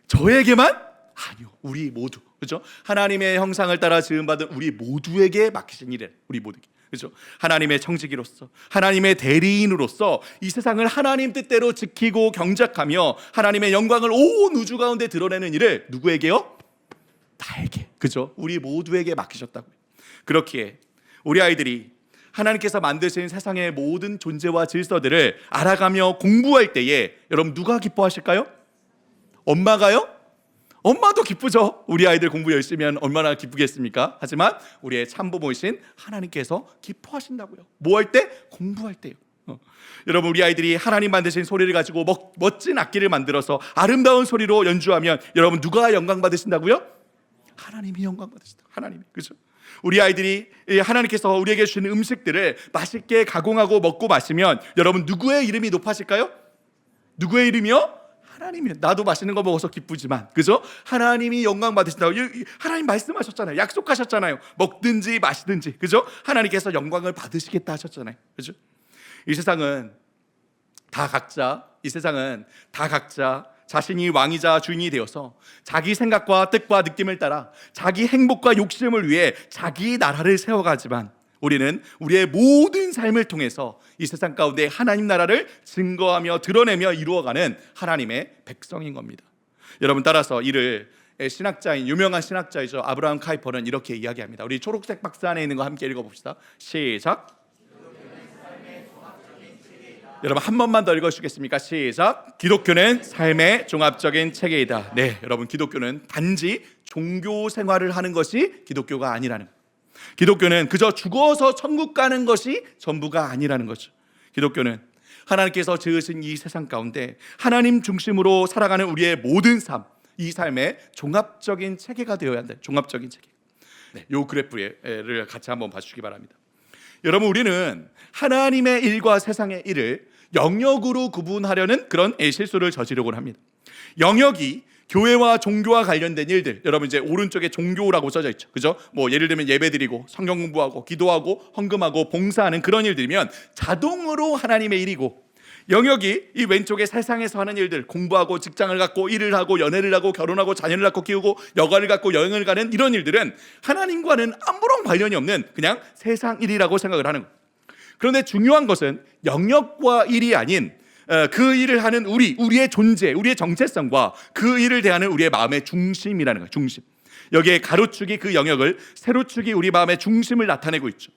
저에게만? 아니요, 우리 모두. 그렇죠? 하나님의 형상을 따라 지음받은 우리 모두에게 맡기신 일이에요. 우리 모두에게. 그렇죠? 하나님의 청지기로서, 하나님의 대리인으로서 이 세상을 하나님 뜻대로 지키고 경작하며 하나님의 영광을 온 우주 가운데 드러내는 일을 누구에게요? 나에게, 그죠? 우리 모두에게 맡기셨다고요. 그렇기에 우리 아이들이 하나님께서 만드신 세상의 모든 존재와 질서들을 알아가며 공부할 때에 여러분 누가 기뻐하실까요? 엄마가요? 엄마도 기쁘죠. 우리 아이들 공부 열심히 하면 얼마나 기쁘겠습니까? 하지만 우리의 참부모이신 하나님께서 기뻐하신다고요. 뭐 할 때? 공부할 때요. 여러분 우리 아이들이 하나님 만드신 소리를 가지고 멋진 악기를 만들어서 아름다운 소리로 연주하면 여러분 누가 영광 받으신다고요? 하나님이 영광 받으신다. 하나님이, 그죠? 우리 아이들이 하나님께서 우리에게 주신 음식들을 맛있게 가공하고 먹고 마시면 여러분 누구의 이름이 높아질까요? 누구의 이름이요? 하나님이요. 나도 맛있는 거 먹어서 기쁘지만, 그죠? 하나님이 영광 받으신다고. 하나님 말씀하셨잖아요. 약속하셨잖아요. 먹든지 마시든지, 그죠? 하나님께서 영광을 받으시겠다 하셨잖아요. 그죠? 이 세상은 다 각자 자신이 왕이자 주인이 되어서 자기 생각과 뜻과 느낌을 따라 자기 행복과 욕심을 위해 자기 나라를 세워가지만 우리는 우리의 모든 삶을 통해서 이 세상 가운데 하나님 나라를 증거하며 드러내며 이루어가는 하나님의 백성인 겁니다. 여러분 따라서 이를 신학자인 유명한 신학자이죠. 아브라함 카이퍼는 이렇게 이야기합니다. 우리 초록색 박스 안에 있는 거 함께 읽어봅시다. 시작. 여러분 한 번만 더 읽어주시겠습니까? 시작. 기독교는 삶의 종합적인 체계이다. 네, 여러분 기독교는 단지 종교 생활을 하는 것이 기독교가 아니라는 거예요. 기독교는 그저 죽어서 천국 가는 것이 전부가 아니라는 거죠. 기독교는 하나님께서 지으신 이 세상 가운데 하나님 중심으로 살아가는 우리의 모든 삶, 이 삶의 종합적인 체계가 되어야 한다. 종합적인 체계. 네, 요 그래프를 같이 한번 봐주시기 바랍니다. 여러분 우리는 하나님의 일과 세상의 일을 영역으로 구분하려는 그런 실수를 저지르곤 합니다. 영역이 교회와 종교와 관련된 일들, 여러분 이제 오른쪽에 종교라고 써져 있죠, 그죠? 뭐 예를 들면 예배드리고 성경 공부하고 기도하고 헌금하고 봉사하는 그런 일들이면 자동으로 하나님의 일이고, 영역이 이 왼쪽에 세상에서 하는 일들, 공부하고 직장을 갖고 일을 하고 연애를 하고 결혼하고 자녀를 낳고 키우고 여가를 갖고 여행을 가는 이런 일들은 하나님과는 아무런 관련이 없는 그냥 세상 일이라고 생각을 하는 거예요. 그런데 중요한 것은 영역과 일이 아닌 그 일을 하는 우리의 존재, 우리의 정체성과 그 일을 대하는 우리의 마음의 중심이라는 거예요. 중심. 여기에 가로축이 그 영역을, 세로축이 우리 마음의 중심을 나타내고 있죠.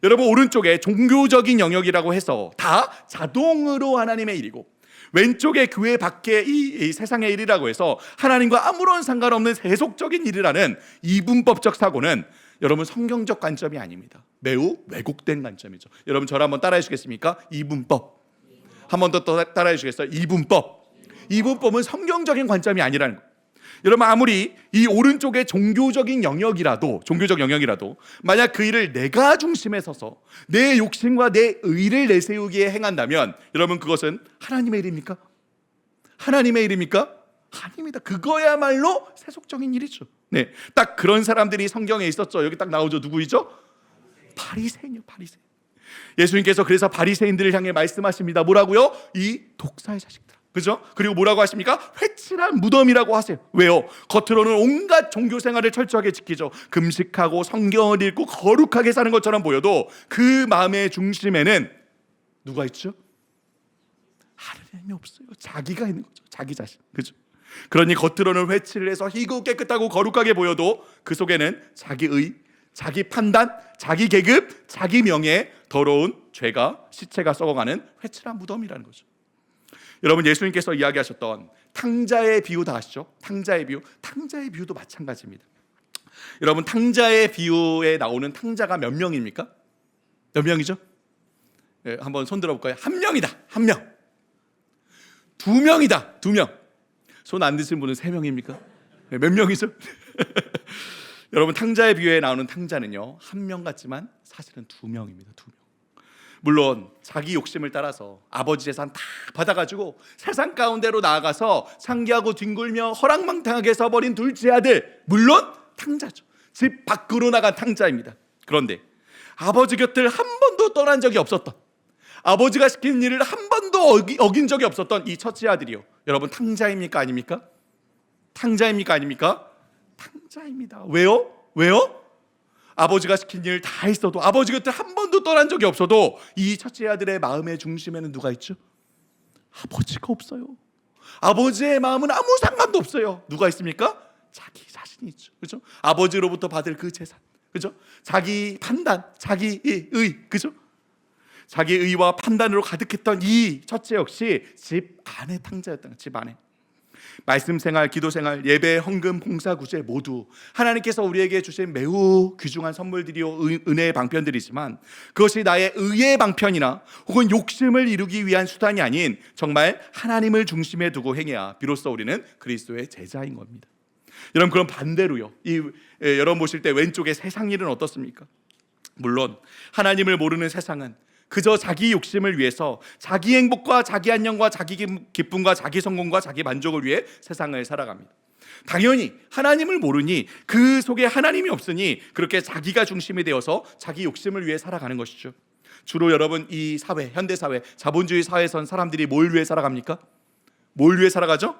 여러분 오른쪽에 종교적인 영역이라고 해서 다 자동으로 하나님의 일이고, 왼쪽에 교회 밖에 이 세상의 일이라고 해서 하나님과 아무런 상관없는 세속적인 일이라는 이분법적 사고는 여러분 성경적 관점이 아닙니다. 매우 왜곡된 관점이죠. 여러분 저를 한번 따라해 주시겠습니까? 이분법. 한 번 더 따라해 주시겠어요? 이분법. 이분법은 성경적인 관점이 아니라는 거예요. 여러분 아무리 이 오른쪽에 종교적 영역이라도 만약 그 일을 내가 중심에 서서 내 욕심과 내 의를 내세우기에 행한다면 여러분 그것은 하나님의 일입니까? 하나님의 일입니까? 아닙니다. 그거야말로 세속적인 일이죠. 네, 딱 그런 사람들이 성경에 있었죠. 여기 딱 나오죠. 누구이죠? 바리새인이요. 바리새인. 예수님께서 그래서 바리새인들을 향해 말씀하십니다. 뭐라고요? 이 독사의 자식들. 그죠? 그리고 뭐라고 하십니까? 회칠한 무덤이라고 하세요. 왜요? 겉으로는 온갖 종교 생활을 철저하게 지키죠. 금식하고 성경을 읽고 거룩하게 사는 것처럼 보여도 그 마음의 중심에는 누가 있죠? 하나님이 없어요. 자기가 있는 거죠. 자기 자신. 그죠? 그러니 겉으로는 회칠을 해서 희고 깨끗하고 거룩하게 보여도 그 속에는 자기의, 자기 판단, 자기 계급, 자기 명예, 더러운 죄가, 시체가 썩어가는 회칠한 무덤이라는 거죠. 여러분 예수님께서 이야기하셨던 탕자의 비유 다 아시죠? 탕자의 비유도 마찬가지입니다. 여러분 탕자의 비유에 나오는 탕자가 몇 명입니까? 몇 명이죠? 네, 한번 손 들어볼까요? 한 명이다. 한 명. 두 명이다. 두 명. 손 안 드신 분은 세 명입니까? 네, 몇 명이죠? 여러분 탕자의 비유에 나오는 탕자는요 한 명 같지만 사실은 두 명입니다. 두 명. 물론 자기 욕심을 따라서 아버지 재산 다 받아가지고 세상 가운데로 나아가서 상기하고 뒹굴며 허랑망탕하게 서버린 둘째 아들, 물론 탕자죠. 집 밖으로 나간 탕자입니다. 그런데 아버지 곁을 한 번도 떠난 적이 없었던, 아버지가 시키는 일을 한 번도 어긴 적이 없었던 이 첫째 아들이요, 여러분 탕자입니까 아닙니까? 탕자입니까 아닙니까? 탕자입니다. 왜요? 아버지가 시킨 일 다 했어도, 아버지 곁을 한 번도 떠난 적이 없어도 이 첫째 아들의 마음의 중심에는 누가 있죠? 아버지가 없어요. 아버지의 마음은 아무 상관도 없어요. 누가 있습니까? 자기 자신이 있죠. 그죠? 아버지로부터 받을 그 재산. 그죠? 자기 판단, 자기 의. 그죠? 자기 의와 판단으로 가득했던 이 첫째 역시 집 안의 탕자였던 거예요. 집 안에. 말씀 생활, 기도 생활, 예배, 헌금, 봉사, 구제 모두 하나님께서 우리에게 주신 매우 귀중한 선물들이요 은혜의 방편들이지만 그것이 나의 의의 방편이나 혹은 욕심을 이루기 위한 수단이 아닌 정말 하나님을 중심에 두고 행해야 비로소 우리는 그리스도의 제자인 겁니다. 여러분, 그럼 반대로요, 여러분 보실 때 왼쪽에 세상 일은 어떻습니까? 물론 하나님을 모르는 세상은 그저 자기 욕심을 위해서 자기 행복과 자기 안녕과 자기 기쁨과 자기 성공과 자기 만족을 위해 세상을 살아갑니다. 당연히 하나님을 모르니 그 속에 하나님이 없으니 그렇게 자기가 중심이 되어서 자기 욕심을 위해 살아가는 것이죠. 주로 여러분 이 사회, 현대 사회, 자본주의 사회에선 사람들이 뭘 위해 살아갑니까? 뭘 위해 살아가죠?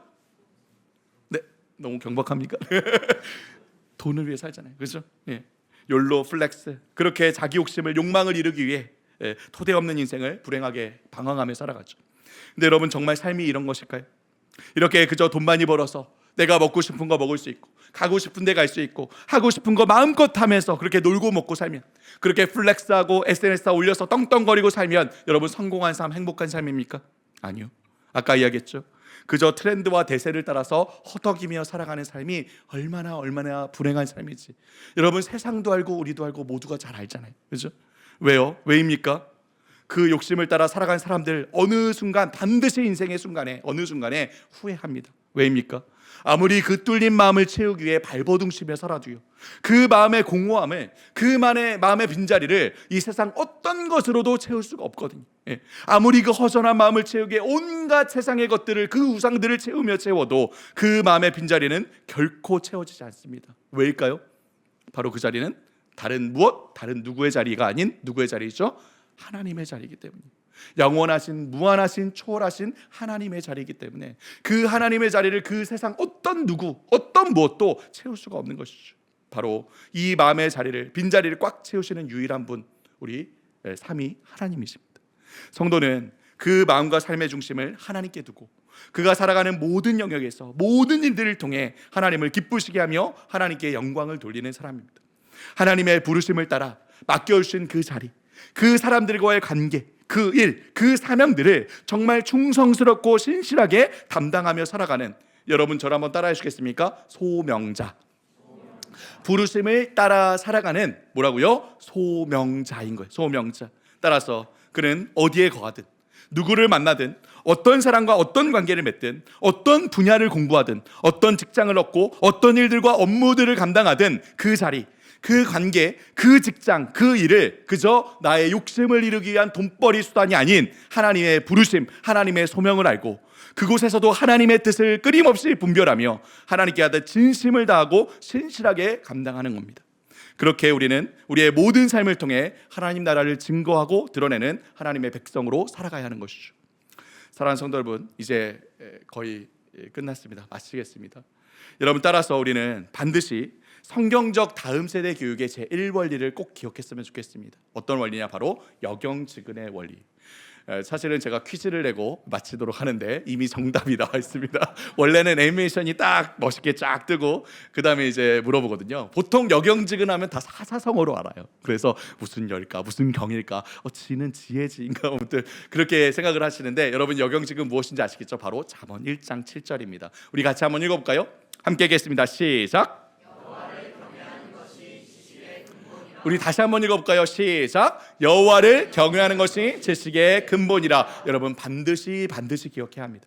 네, 너무 경박합니까? 돈을 위해 살잖아요. 그렇죠? 예. 욜로 플렉스, 그렇게 자기 욕심을, 욕망을 이루기 위해 토대 없는 인생을 불행하게 방황하며 살아가죠. 근데 여러분, 정말 삶이 이런 것일까요? 이렇게 그저 돈 많이 벌어서 내가 먹고 싶은 거 먹을 수 있고 가고 싶은 데 갈 수 있고 하고 싶은 거 마음껏 하면서 그렇게 놀고 먹고 살면, 그렇게 플렉스하고 SNS에 올려서 떵떵거리고 살면 여러분 성공한 삶, 행복한 삶입니까? 아니요. 아까 이야기했죠. 그저 트렌드와 대세를 따라서 허덕이며 살아가는 삶이 얼마나 불행한 삶이지. 여러분, 세상도 알고 우리도 알고 모두가 잘 알잖아요. 그렇죠? 왜요? 왜입니까? 그 욕심을 따라 살아간 사람들 어느 순간, 반드시 인생의 순간에 어느 순간에 후회합니다. 왜입니까? 아무리 그 뚫린 마음을 채우기 위해 발버둥치며 살아도요, 그 마음의 공허함을, 그 마음의 빈자리를 이 세상 어떤 것으로도 채울 수가 없거든요. 아무리 그 허전한 마음을 채우기에 온갖 세상의 것들을, 그 우상들을 채워도 그 마음의 빈자리는 결코 채워지지 않습니다. 왜일까요? 바로 그 자리는 다른 누구의 자리가 아닌 누구의 자리죠? 하나님의 자리이기 때문이에요. 영원하신, 무한하신, 초월하신 하나님의 자리이기 때문에 그 하나님의 자리를 그 세상 어떤 무엇도 채울 수가 없는 것이죠. 바로 이 마음의 자리를, 빈자리를 꽉 채우시는 유일한 분, 우리 삼위 하나님이십니다. 성도는 그 마음과 삶의 중심을 하나님께 두고 그가 살아가는 모든 영역에서 모든 일들을 통해 하나님을 기쁘시게 하며 하나님께 영광을 돌리는 사람입니다. 하나님의 부르심을 따라 맡겨주신 그 자리, 그 사람들과의 관계, 그 일, 그 사명들을 정말 충성스럽고 신실하게 담당하며 살아가는, 여러분 저를 한번 따라해 주시겠습니까? 소명자. 부르심을 따라 살아가는 뭐라고요? 소명자인 거예요. 소명자. 따라서 그는 어디에 거하든, 누구를 만나든, 어떤 사람과 어떤 관계를 맺든, 어떤 분야를 공부하든, 어떤 직장을 얻고 어떤 일들과 업무들을 감당하든 그 자리, 그 관계, 그 직장, 그 일을 그저 나의 욕심을 이루기 위한 돈벌이 수단이 아닌 하나님의 부르심, 하나님의 소명을 알고 그곳에서도 하나님의 뜻을 끊임없이 분별하며 하나님께 하듯 진심을 다하고 신실하게 감당하는 겁니다. 그렇게 우리는 우리의 모든 삶을 통해 하나님 나라를 증거하고 드러내는 하나님의 백성으로 살아가야 하는 것이죠. 사랑하는 성도 여러분, 이제 거의 끝났습니다. 마치겠습니다. 여러분, 따라서 우리는 반드시 성경적 다음 세대 교육의 제1원리를 꼭 기억했으면 좋겠습니다. 어떤 원리냐? 바로 역영지근의 원리. 사실은 제가 퀴즈를 내고 마치도록 하는데 이미 정답이 나와 있습니다. 원래는 애니메이션이 딱 멋있게 쫙 뜨고 그 다음에 이제 물어보거든요. 보통 역영지근하면 다 사사성어로 알아요. 그래서 무슨 열까, 무슨 경일까, 지는 지혜지인가, 아무튼 그렇게 생각을 하시는데, 여러분 역영지근 무엇인지 아시겠죠? 바로 잠언 1장 7절입니다. 우리 같이 한번 읽어볼까요? 함께 읽겠습니다. 시작. 우리 다시 한번 읽어볼까요? 시작. 여호와를 경외하는 것이 지식의 근본이라. 여러분 반드시 기억해야 합니다.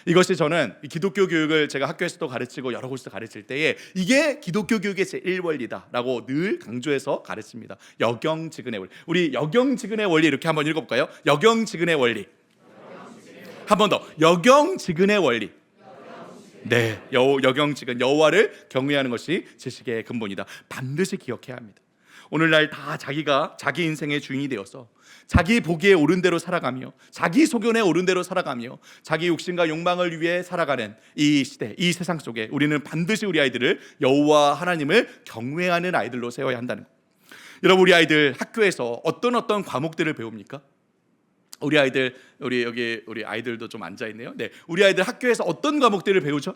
이것이 저는 기독교 교육을 제가 학교에서도 가르치고 여러 곳에서 가르칠 때에 이게 기독교 교육의 제1원리다라고 늘 강조해서 가르칩니다. 역영지근의 원리. 우리 역영지근의 원리 이렇게 한번 읽어볼까요? 역영지근의 원리. 한 번 더. 역영지근의 원리. 네, 역영지근, 여호와를 경외하는 것이 지식의 근본이다. 반드시 기억해야 합니다. 오늘날 다 자기가 자기 인생의 주인이 되어서 자기 보기에 옳은 대로 살아가며 자기 소견에 옳은 대로 살아가며 자기 욕심과 욕망을 위해 살아가는 이 시대, 이 세상 속에 우리는 반드시 우리 아이들을 여호와 하나님을 경외하는 아이들로 세워야 한다는 것. 여러분, 우리 아이들 학교에서 어떤 과목들을 배웁니까? 우리 아이들, 우리 아이들도 좀 앉아 있네요. 네, 우리 아이들 학교에서 어떤 과목들을 배우죠?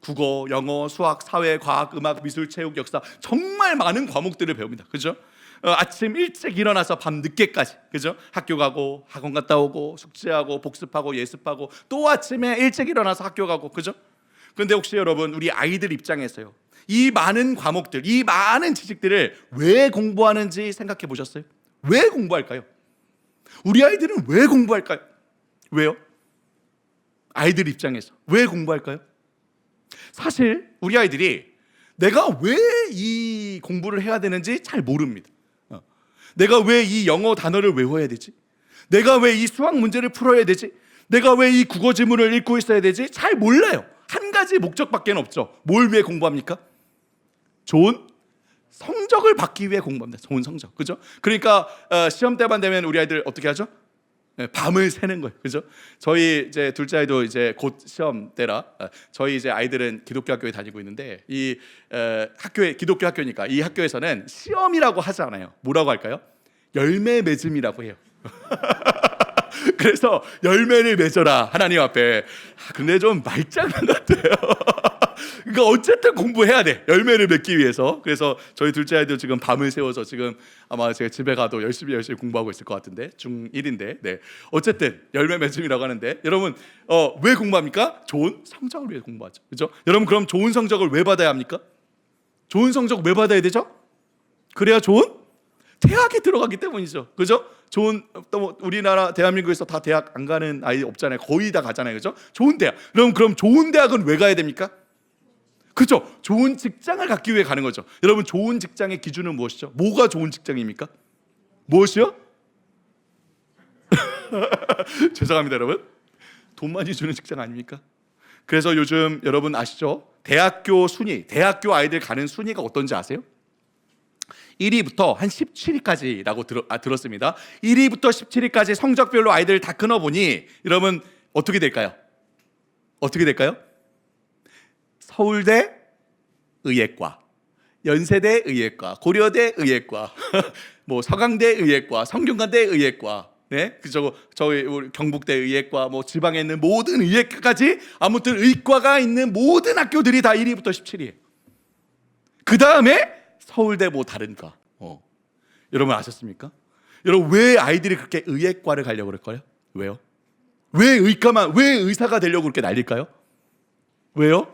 국어, 영어, 수학, 사회, 과학, 음악, 미술, 체육, 역사 정말 많은 과목들을 배웁니다. 그죠? 아침 일찍 일어나서 밤 늦게까지, 그죠? 학교 가고 학원 갔다 오고 숙제하고 복습하고 예습하고 또 아침에 일찍 일어나서 학교 가고, 그죠? 그런데 혹시 여러분, 우리 아이들 입장에서요, 이 많은 과목들, 이 많은 지식들을 왜 공부하는지 생각해 보셨어요? 왜 공부할까요? 우리 아이들은 왜 공부할까요? 왜요? 아이들 입장에서 왜 공부할까요? 사실 우리 아이들이 내가 왜 이 공부를 해야 되는지 잘 모릅니다. 내가 왜 이 영어 단어를 외워야 되지? 내가 왜 이 수학 문제를 풀어야 되지? 내가 왜 이 국어 지문을 읽고 있어야 되지? 잘 몰라요. 한 가지 목적밖에 없죠. 뭘 위해 공부합니까? 좋은 성적을 받기 위해 공부합니다. 좋은 성적, 그죠? 그러니까 시험 때만 되면 우리 아이들 어떻게 하죠? 밤을 새는 거예요, 그죠? 저희 이제 둘째 아이도 이제 곧 시험 때라 저희 이제 아이들은 기독교 학교에 다니고 있는데 이 학교에 기독교 학교니까 이 학교에서는 시험이라고 하지 않아요. 뭐라고 할까요? 열매 맺음이라고 해요. 그래서 열매를 맺어라 하나님 앞에. 근데 좀 말장난 같아요. 그러니까 어쨌든 공부해야 돼, 열매를 맺기 위해서. 그래서 저희 둘째 아이도 지금 밤을 새워서 지금 아마 제가 집에 가도 열심히 공부하고 있을 것 같은데, 중1인데 네. 어쨌든 열매 맺음이라고 하는데, 여러분 왜 공부합니까? 좋은 성적을 위해 공부하죠, 그렇죠? 여러분, 그럼 좋은 성적을 왜 받아야 합니까? 좋은 성적 왜 받아야 되죠? 그래야 좋은 대학에 들어가기 때문이죠, 그죠? 좋은, 또 우리나라 대한민국에서 다 대학 안 가는 아이 없잖아요. 거의 다 가잖아요, 그죠? 좋은 대학. 그럼 좋은 대학은 왜 가야 됩니까? 그렇죠? 좋은 직장을 갖기 위해 가는 거죠. 여러분, 좋은 직장의 기준은 무엇이죠? 뭐가 좋은 직장입니까? 무엇이요? 죄송합니다, 여러분. 돈 많이 주는 직장 아닙니까? 그래서 요즘 여러분 아시죠? 대학교 순위, 대학교 아이들 가는 순위가 어떤지 아세요? 1위부터 한 17위까지라고 들었습니다. 1위부터 17위까지 성적별로 아이들 다 끊어보니 여러분 어떻게 될까요? 어떻게 될까요? 서울대 의예과, 연세대 의예과, 고려대 의예과, 뭐 서강대 의예과, 성균관대 의예과, 네, 저희 우리 경북대 의예과, 뭐 지방에 있는 모든 의예과까지, 아무튼 의과가 있는 모든 학교들이 다 1위부터 17위예요. 그 다음에 서울대 뭐 다른 과. 여러분 아셨습니까? 여러분, 왜 아이들이 그렇게 의예과를 가려고 그럴까요? 왜요? 왜 의사가 되려고 그렇게 난릴까요? 왜요?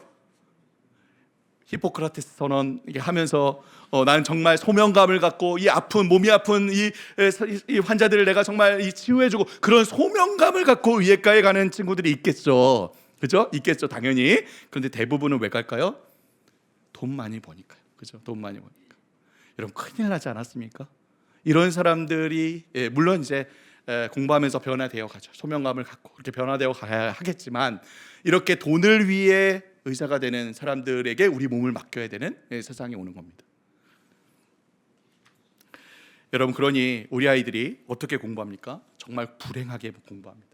히포크라테스 선언 하면서 나는 정말 소명감을 갖고 이 몸이 아픈 이 환자들을 내가 정말 치유해주고, 그런 소명감을 갖고 의예과에 가는 친구들이 있겠죠, 그죠? 있겠죠, 당연히. 그런데 대부분은 왜 갈까요? 돈 많이 버니까요, 그죠? 돈 많이 버니까. 여러분, 큰일 나지 않았습니까? 이런 사람들이 물론 이제 공부하면서 변화되어 가죠. 소명감을 갖고 그렇게 변화되어 가야 하겠지만, 이렇게 돈을 위해 의사가 되는 사람들에게 우리 몸을 맡겨야 되는 세상이 오는 겁니다. 여러분, 그러니 우리 아이들이 어떻게 공부합니까? 정말 불행하게 공부합니다.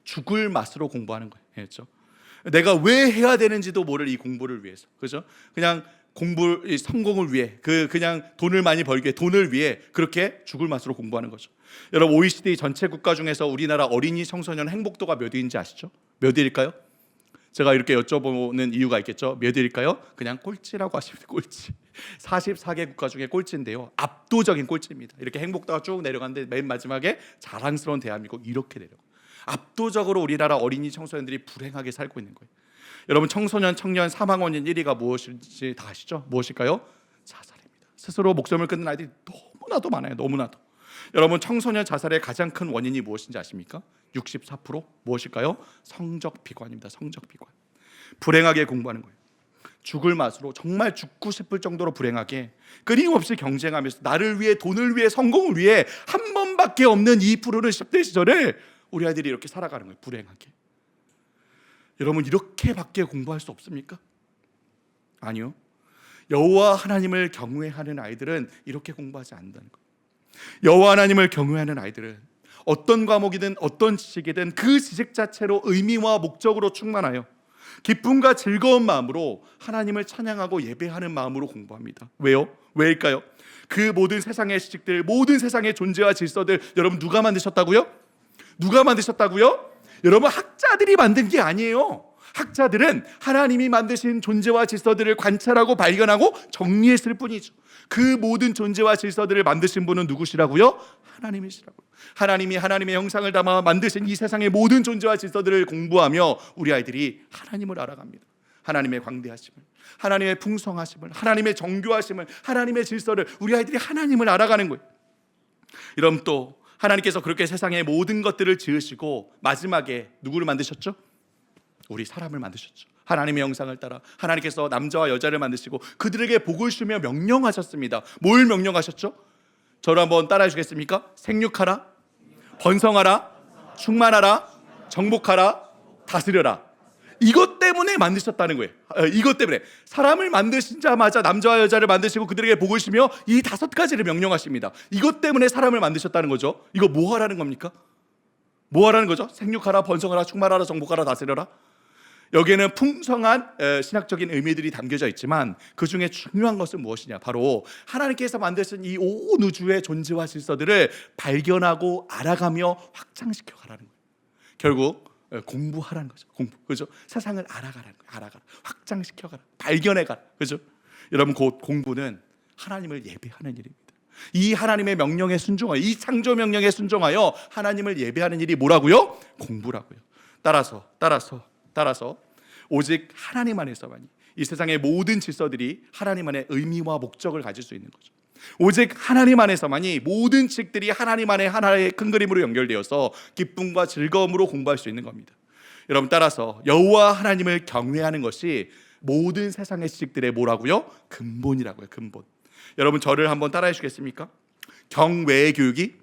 죽을 맛으로 공부하는 거예요, 그렇죠? 내가 왜 해야 되는지도 모를 이 공부를 위해서, 그렇죠? 그냥 성공을 위해, 그냥 돈을 많이 벌기 위해, 돈을 위해 그렇게 죽을 맛으로 공부하는 거죠. 여러분, OECD 전체 국가 중에서 우리나라 어린이 청소년 행복도가 몇 위인지 아시죠? 몇 위일까요? 제가 이렇게 여쭤보는 이유가 있겠죠. 몇 위일까요? 그냥 꼴찌라고 하시면 돼요, 꼴찌. 44개 국가 중에 꼴찌인데요, 압도적인 꼴찌입니다. 이렇게 행복도가 쭉 내려가는데 맨 마지막에 자랑스러운 대한민국 이렇게 내려가요. 압도적으로 우리나라 어린이 청소년들이 불행하게 살고 있는 거예요. 여러분, 청소년 청년 사망 원인 1위가 무엇인지 다 아시죠? 무엇일까요? 자살입니다. 스스로 목숨을 끊는 아이들이 너무나도 많아요, 너무나도. 여러분, 청소년 자살의 가장 큰 원인이 무엇인지 아십니까? 64%. 무엇일까요? 성적 비관입니다. 성적 비관. 불행하게 공부하는 거예요. 죽을 맛으로, 정말 죽고 싶을 정도로 불행하게 끊임없이 경쟁하면서 나를 위해, 돈을 위해, 성공을 위해 한 번밖에 없는 이 푸르른 10대 시절을 우리 아이들이 이렇게 살아가는 거예요, 불행하게. 여러분, 이렇게밖에 공부할 수 없습니까? 아니요. 여호와 하나님을 경외하는 아이들은 이렇게 공부하지 않는다는 거예요. 여호와 하나님을 경외하는 아이들은 어떤 과목이든 어떤 지식이든 그 지식 자체로 의미와 목적으로 충만하여 기쁨과 즐거운 마음으로 하나님을 찬양하고 예배하는 마음으로 공부합니다. 왜요? 왜일까요? 그 모든 세상의 지식들, 모든 세상의 존재와 질서들 여러분 누가 만드셨다고요? 누가 만드셨다고요? 여러분, 학자들이 만든 게 아니에요. 학자들은 하나님이 만드신 존재와 질서들을 관찰하고 발견하고 정리했을 뿐이죠. 그 모든 존재와 질서들을 만드신 분은 누구시라고요? 하나님이시라고요. 하나님이 하나님의 형상을 담아 만드신 이 세상의 모든 존재와 질서들을 공부하며 우리 아이들이 하나님을 알아갑니다. 하나님의 광대하심을, 하나님의 풍성하심을, 하나님의 정교하심을, 하나님의 질서를, 우리 아이들이 하나님을 알아가는 거예요. 이러면 또 하나님께서 그렇게 세상의 모든 것들을 지으시고 마지막에 누구를 만드셨죠? 우리 사람을 만드셨죠. 하나님의 형상을 따라 하나님께서 남자와 여자를 만드시고 그들에게 복을 주며 명령하셨습니다. 뭘 명령하셨죠? 저를 한번 따라해 주겠습니까? 생육하라, 번성하라, 충만하라, 정복하라, 다스려라. 이것 때문에 만드셨다는 거예요. 이것 때문에 사람을 만드시자마자 남자와 여자를 만드시고 그들에게 복을 주며 이 5가지를 명령하십니다. 이것 때문에 사람을 만드셨다는 거죠. 이거 뭐 하라는 겁니까? 뭐 하라는 거죠? 생육하라, 번성하라, 충만하라, 정복하라, 다스려라. 여기에는 풍성한 신학적인 의미들이 담겨져 있지만 그 중에 중요한 것은 무엇이냐? 바로 하나님께서 만드신 이 온 우주의 존재와 질서들을 발견하고 알아가며 확장시켜 가라는 거예요. 결국 공부하라는 거죠. 공부, 그죠? 세상을 알아가라는 거예요. 알아가라, 확장시켜가라, 발견해가라, 그죠? 여러분, 곧 공부는 하나님을 예배하는 일입니다. 이 하나님의 명령에 순종하여, 이 창조 명령에 순종하여 하나님을 예배하는 일이 뭐라고요? 공부라고요. 따라서 오직 하나님 안에서만이 이 세상의 모든 질서들이 하나님 안에 의미와 목적을 가질 수 있는 거죠. 오직 하나님 안에서만이 모든 책들이 하나님 안에 하나의 큰 그림으로 연결되어서 기쁨과 즐거움으로 공부할 수 있는 겁니다. 여러분, 따라서 여호와 하나님을 경외하는 것이 모든 세상의 지식들의 뭐라고요? 근본이라고요. 근본. 여러분, 저를 한번 따라해 주시겠습니까? 경외 교육이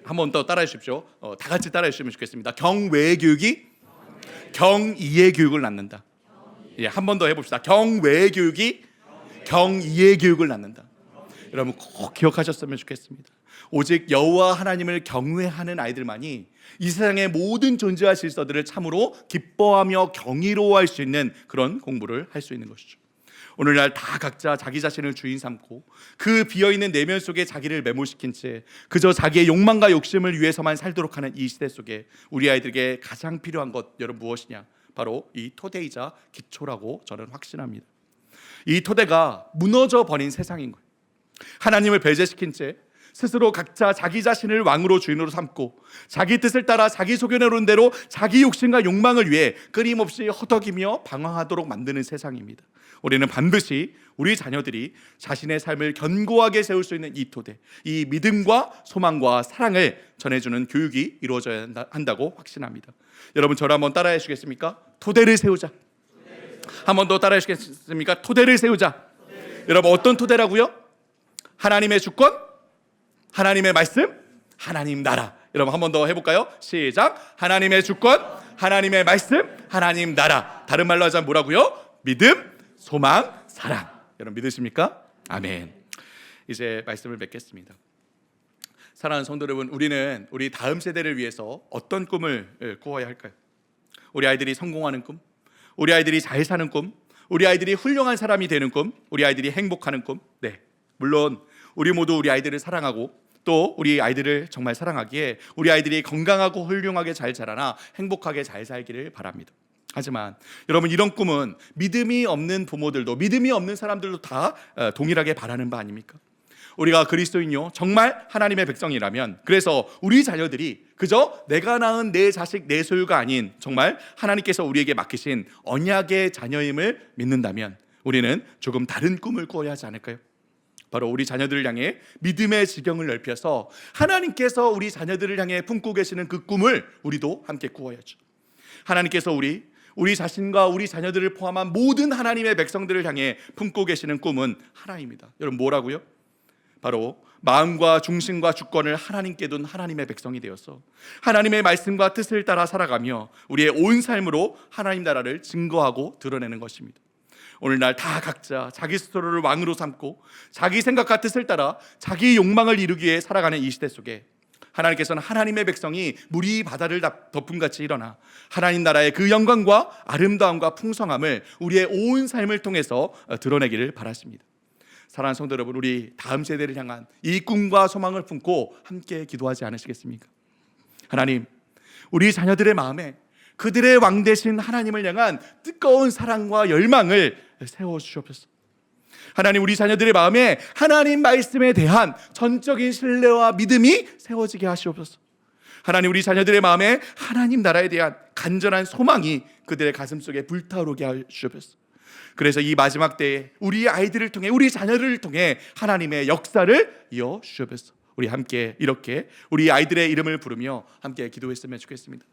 한번 더 따라해 주십시오. 다 같이 따라해 주시면 좋겠습니다. 경외 교육이 경이의 교육을 낳는다. 예, 한 번 더 해봅시다. 경외 교육이 경이의 교육을 낳는다. 여러분, 꼭 기억하셨으면 좋겠습니다. 오직 여호와 하나님을 경외하는 아이들만이 이 세상의 모든 존재와 질서들을 참으로 기뻐하며 경이로워할 수 있는 그런 공부를 할 수 있는 것이죠. 오늘날 다 각자 자기 자신을 주인 삼고 그 비어있는 내면 속에 자기를 매몰시킨 채 그저 자기의 욕망과 욕심을 위해서만 살도록 하는 이 시대 속에 우리 아이들에게 가장 필요한 것, 여러분, 무엇이냐? 바로 이 토대이자 기초라고 저는 확신합니다. 이 토대가 무너져 버린 세상인 거예요. 하나님을 배제시킨 채 스스로 각자 자기 자신을 왕으로 주인으로 삼고 자기 뜻을 따라 자기 소견에 오른 대로 자기 욕심과 욕망을 위해 끊임없이 허덕이며 방황하도록 만드는 세상입니다. 우리는 반드시 우리 자녀들이 자신의 삶을 견고하게 세울 수 있는 이 토대, 이 믿음과 소망과 사랑을 전해주는 교육이 이루어져야 한다고 확신합니다. 여러분, 저를 한번 따라해 주시겠습니까? 토대를 세우자. 한 번 더 따라해 주시겠습니까? 토대를 세우자. 여러분, 어떤 토대라고요? 하나님의 주권, 하나님의 말씀, 하나님 나라. 여러분, 한 번 더 해볼까요? 시작. 하나님의 주권, 하나님의 말씀, 하나님 나라. 다른 말로 하자면 뭐라고요? 믿음, 소망, 사랑. 여러분, 믿으십니까? 아멘. 이제 말씀을 맺겠습니다. 사랑하는 성도 여러분, 우리는 우리 다음 세대를 위해서 어떤 꿈을 꾸어야 할까요? 우리 아이들이 성공하는 꿈, 우리 아이들이 잘 사는 꿈, 우리 아이들이 훌륭한 사람이 되는 꿈, 우리 아이들이 행복하는 꿈. 네, 물론 우리 모두 우리 아이들을 사랑하고 또 우리 아이들을 정말 사랑하기에 우리 아이들이 건강하고 훌륭하게 잘 자라나 행복하게 잘 살기를 바랍니다. 하지만 여러분, 이런 꿈은 믿음이 없는 부모들도, 믿음이 없는 사람들도 다 동일하게 바라는 바 아닙니까? 우리가 그리스도인요, 정말 하나님의 백성이라면, 그래서 우리 자녀들이 그저 내가 낳은 내 자식, 내 소유가 아닌 정말 하나님께서 우리에게 맡기신 언약의 자녀임을 믿는다면 우리는 조금 다른 꿈을 꾸어야 하지 않을까요? 바로 우리 자녀들을 향해 믿음의 지경을 넓혀서 하나님께서 우리 자녀들을 향해 품고 계시는 그 꿈을 우리도 함께 꾸어야죠. 하나님께서 우리 자신과 우리 자녀들을 포함한 모든 하나님의 백성들을 향해 품고 계시는 꿈은 하나입니다. 여러분, 뭐라고요? 바로 마음과 중심과 주권을 하나님께 둔 하나님의 백성이 되어서 하나님의 말씀과 뜻을 따라 살아가며 우리의 온 삶으로 하나님 나라를 증거하고 드러내는 것입니다. 오늘날 다 각자 자기 스스로를 왕으로 삼고 자기 생각과 뜻을 따라 자기 욕망을 이루기 위해 살아가는 이 시대 속에 하나님께서는 하나님의 백성이 물이 바다를 덮음같이 일어나 하나님 나라의 그 영광과 아름다움과 풍성함을 우리의 온 삶을 통해서 드러내기를 바라십니다. 사랑하는 성도 여러분, 우리 다음 세대를 향한 이 꿈과 소망을 품고 함께 기도하지 않으시겠습니까? 하나님, 우리 자녀들의 마음에 그들의 왕 되신 하나님을 향한 뜨거운 사랑과 열망을 세워주시옵소서. 하나님, 우리 자녀들의 마음에 하나님 말씀에 대한 전적인 신뢰와 믿음이 세워지게 하시옵소서. 하나님, 우리 자녀들의 마음에 하나님 나라에 대한 간절한 소망이 그들의 가슴 속에 불타오르게 하시옵소서. 그래서 이 마지막 때에 우리 아이들을 통해, 우리 자녀를 통해 하나님의 역사를 이어 주옵소서. 우리 함께 이렇게 우리 아이들의 이름을 부르며 함께 기도했으면 좋겠습니다.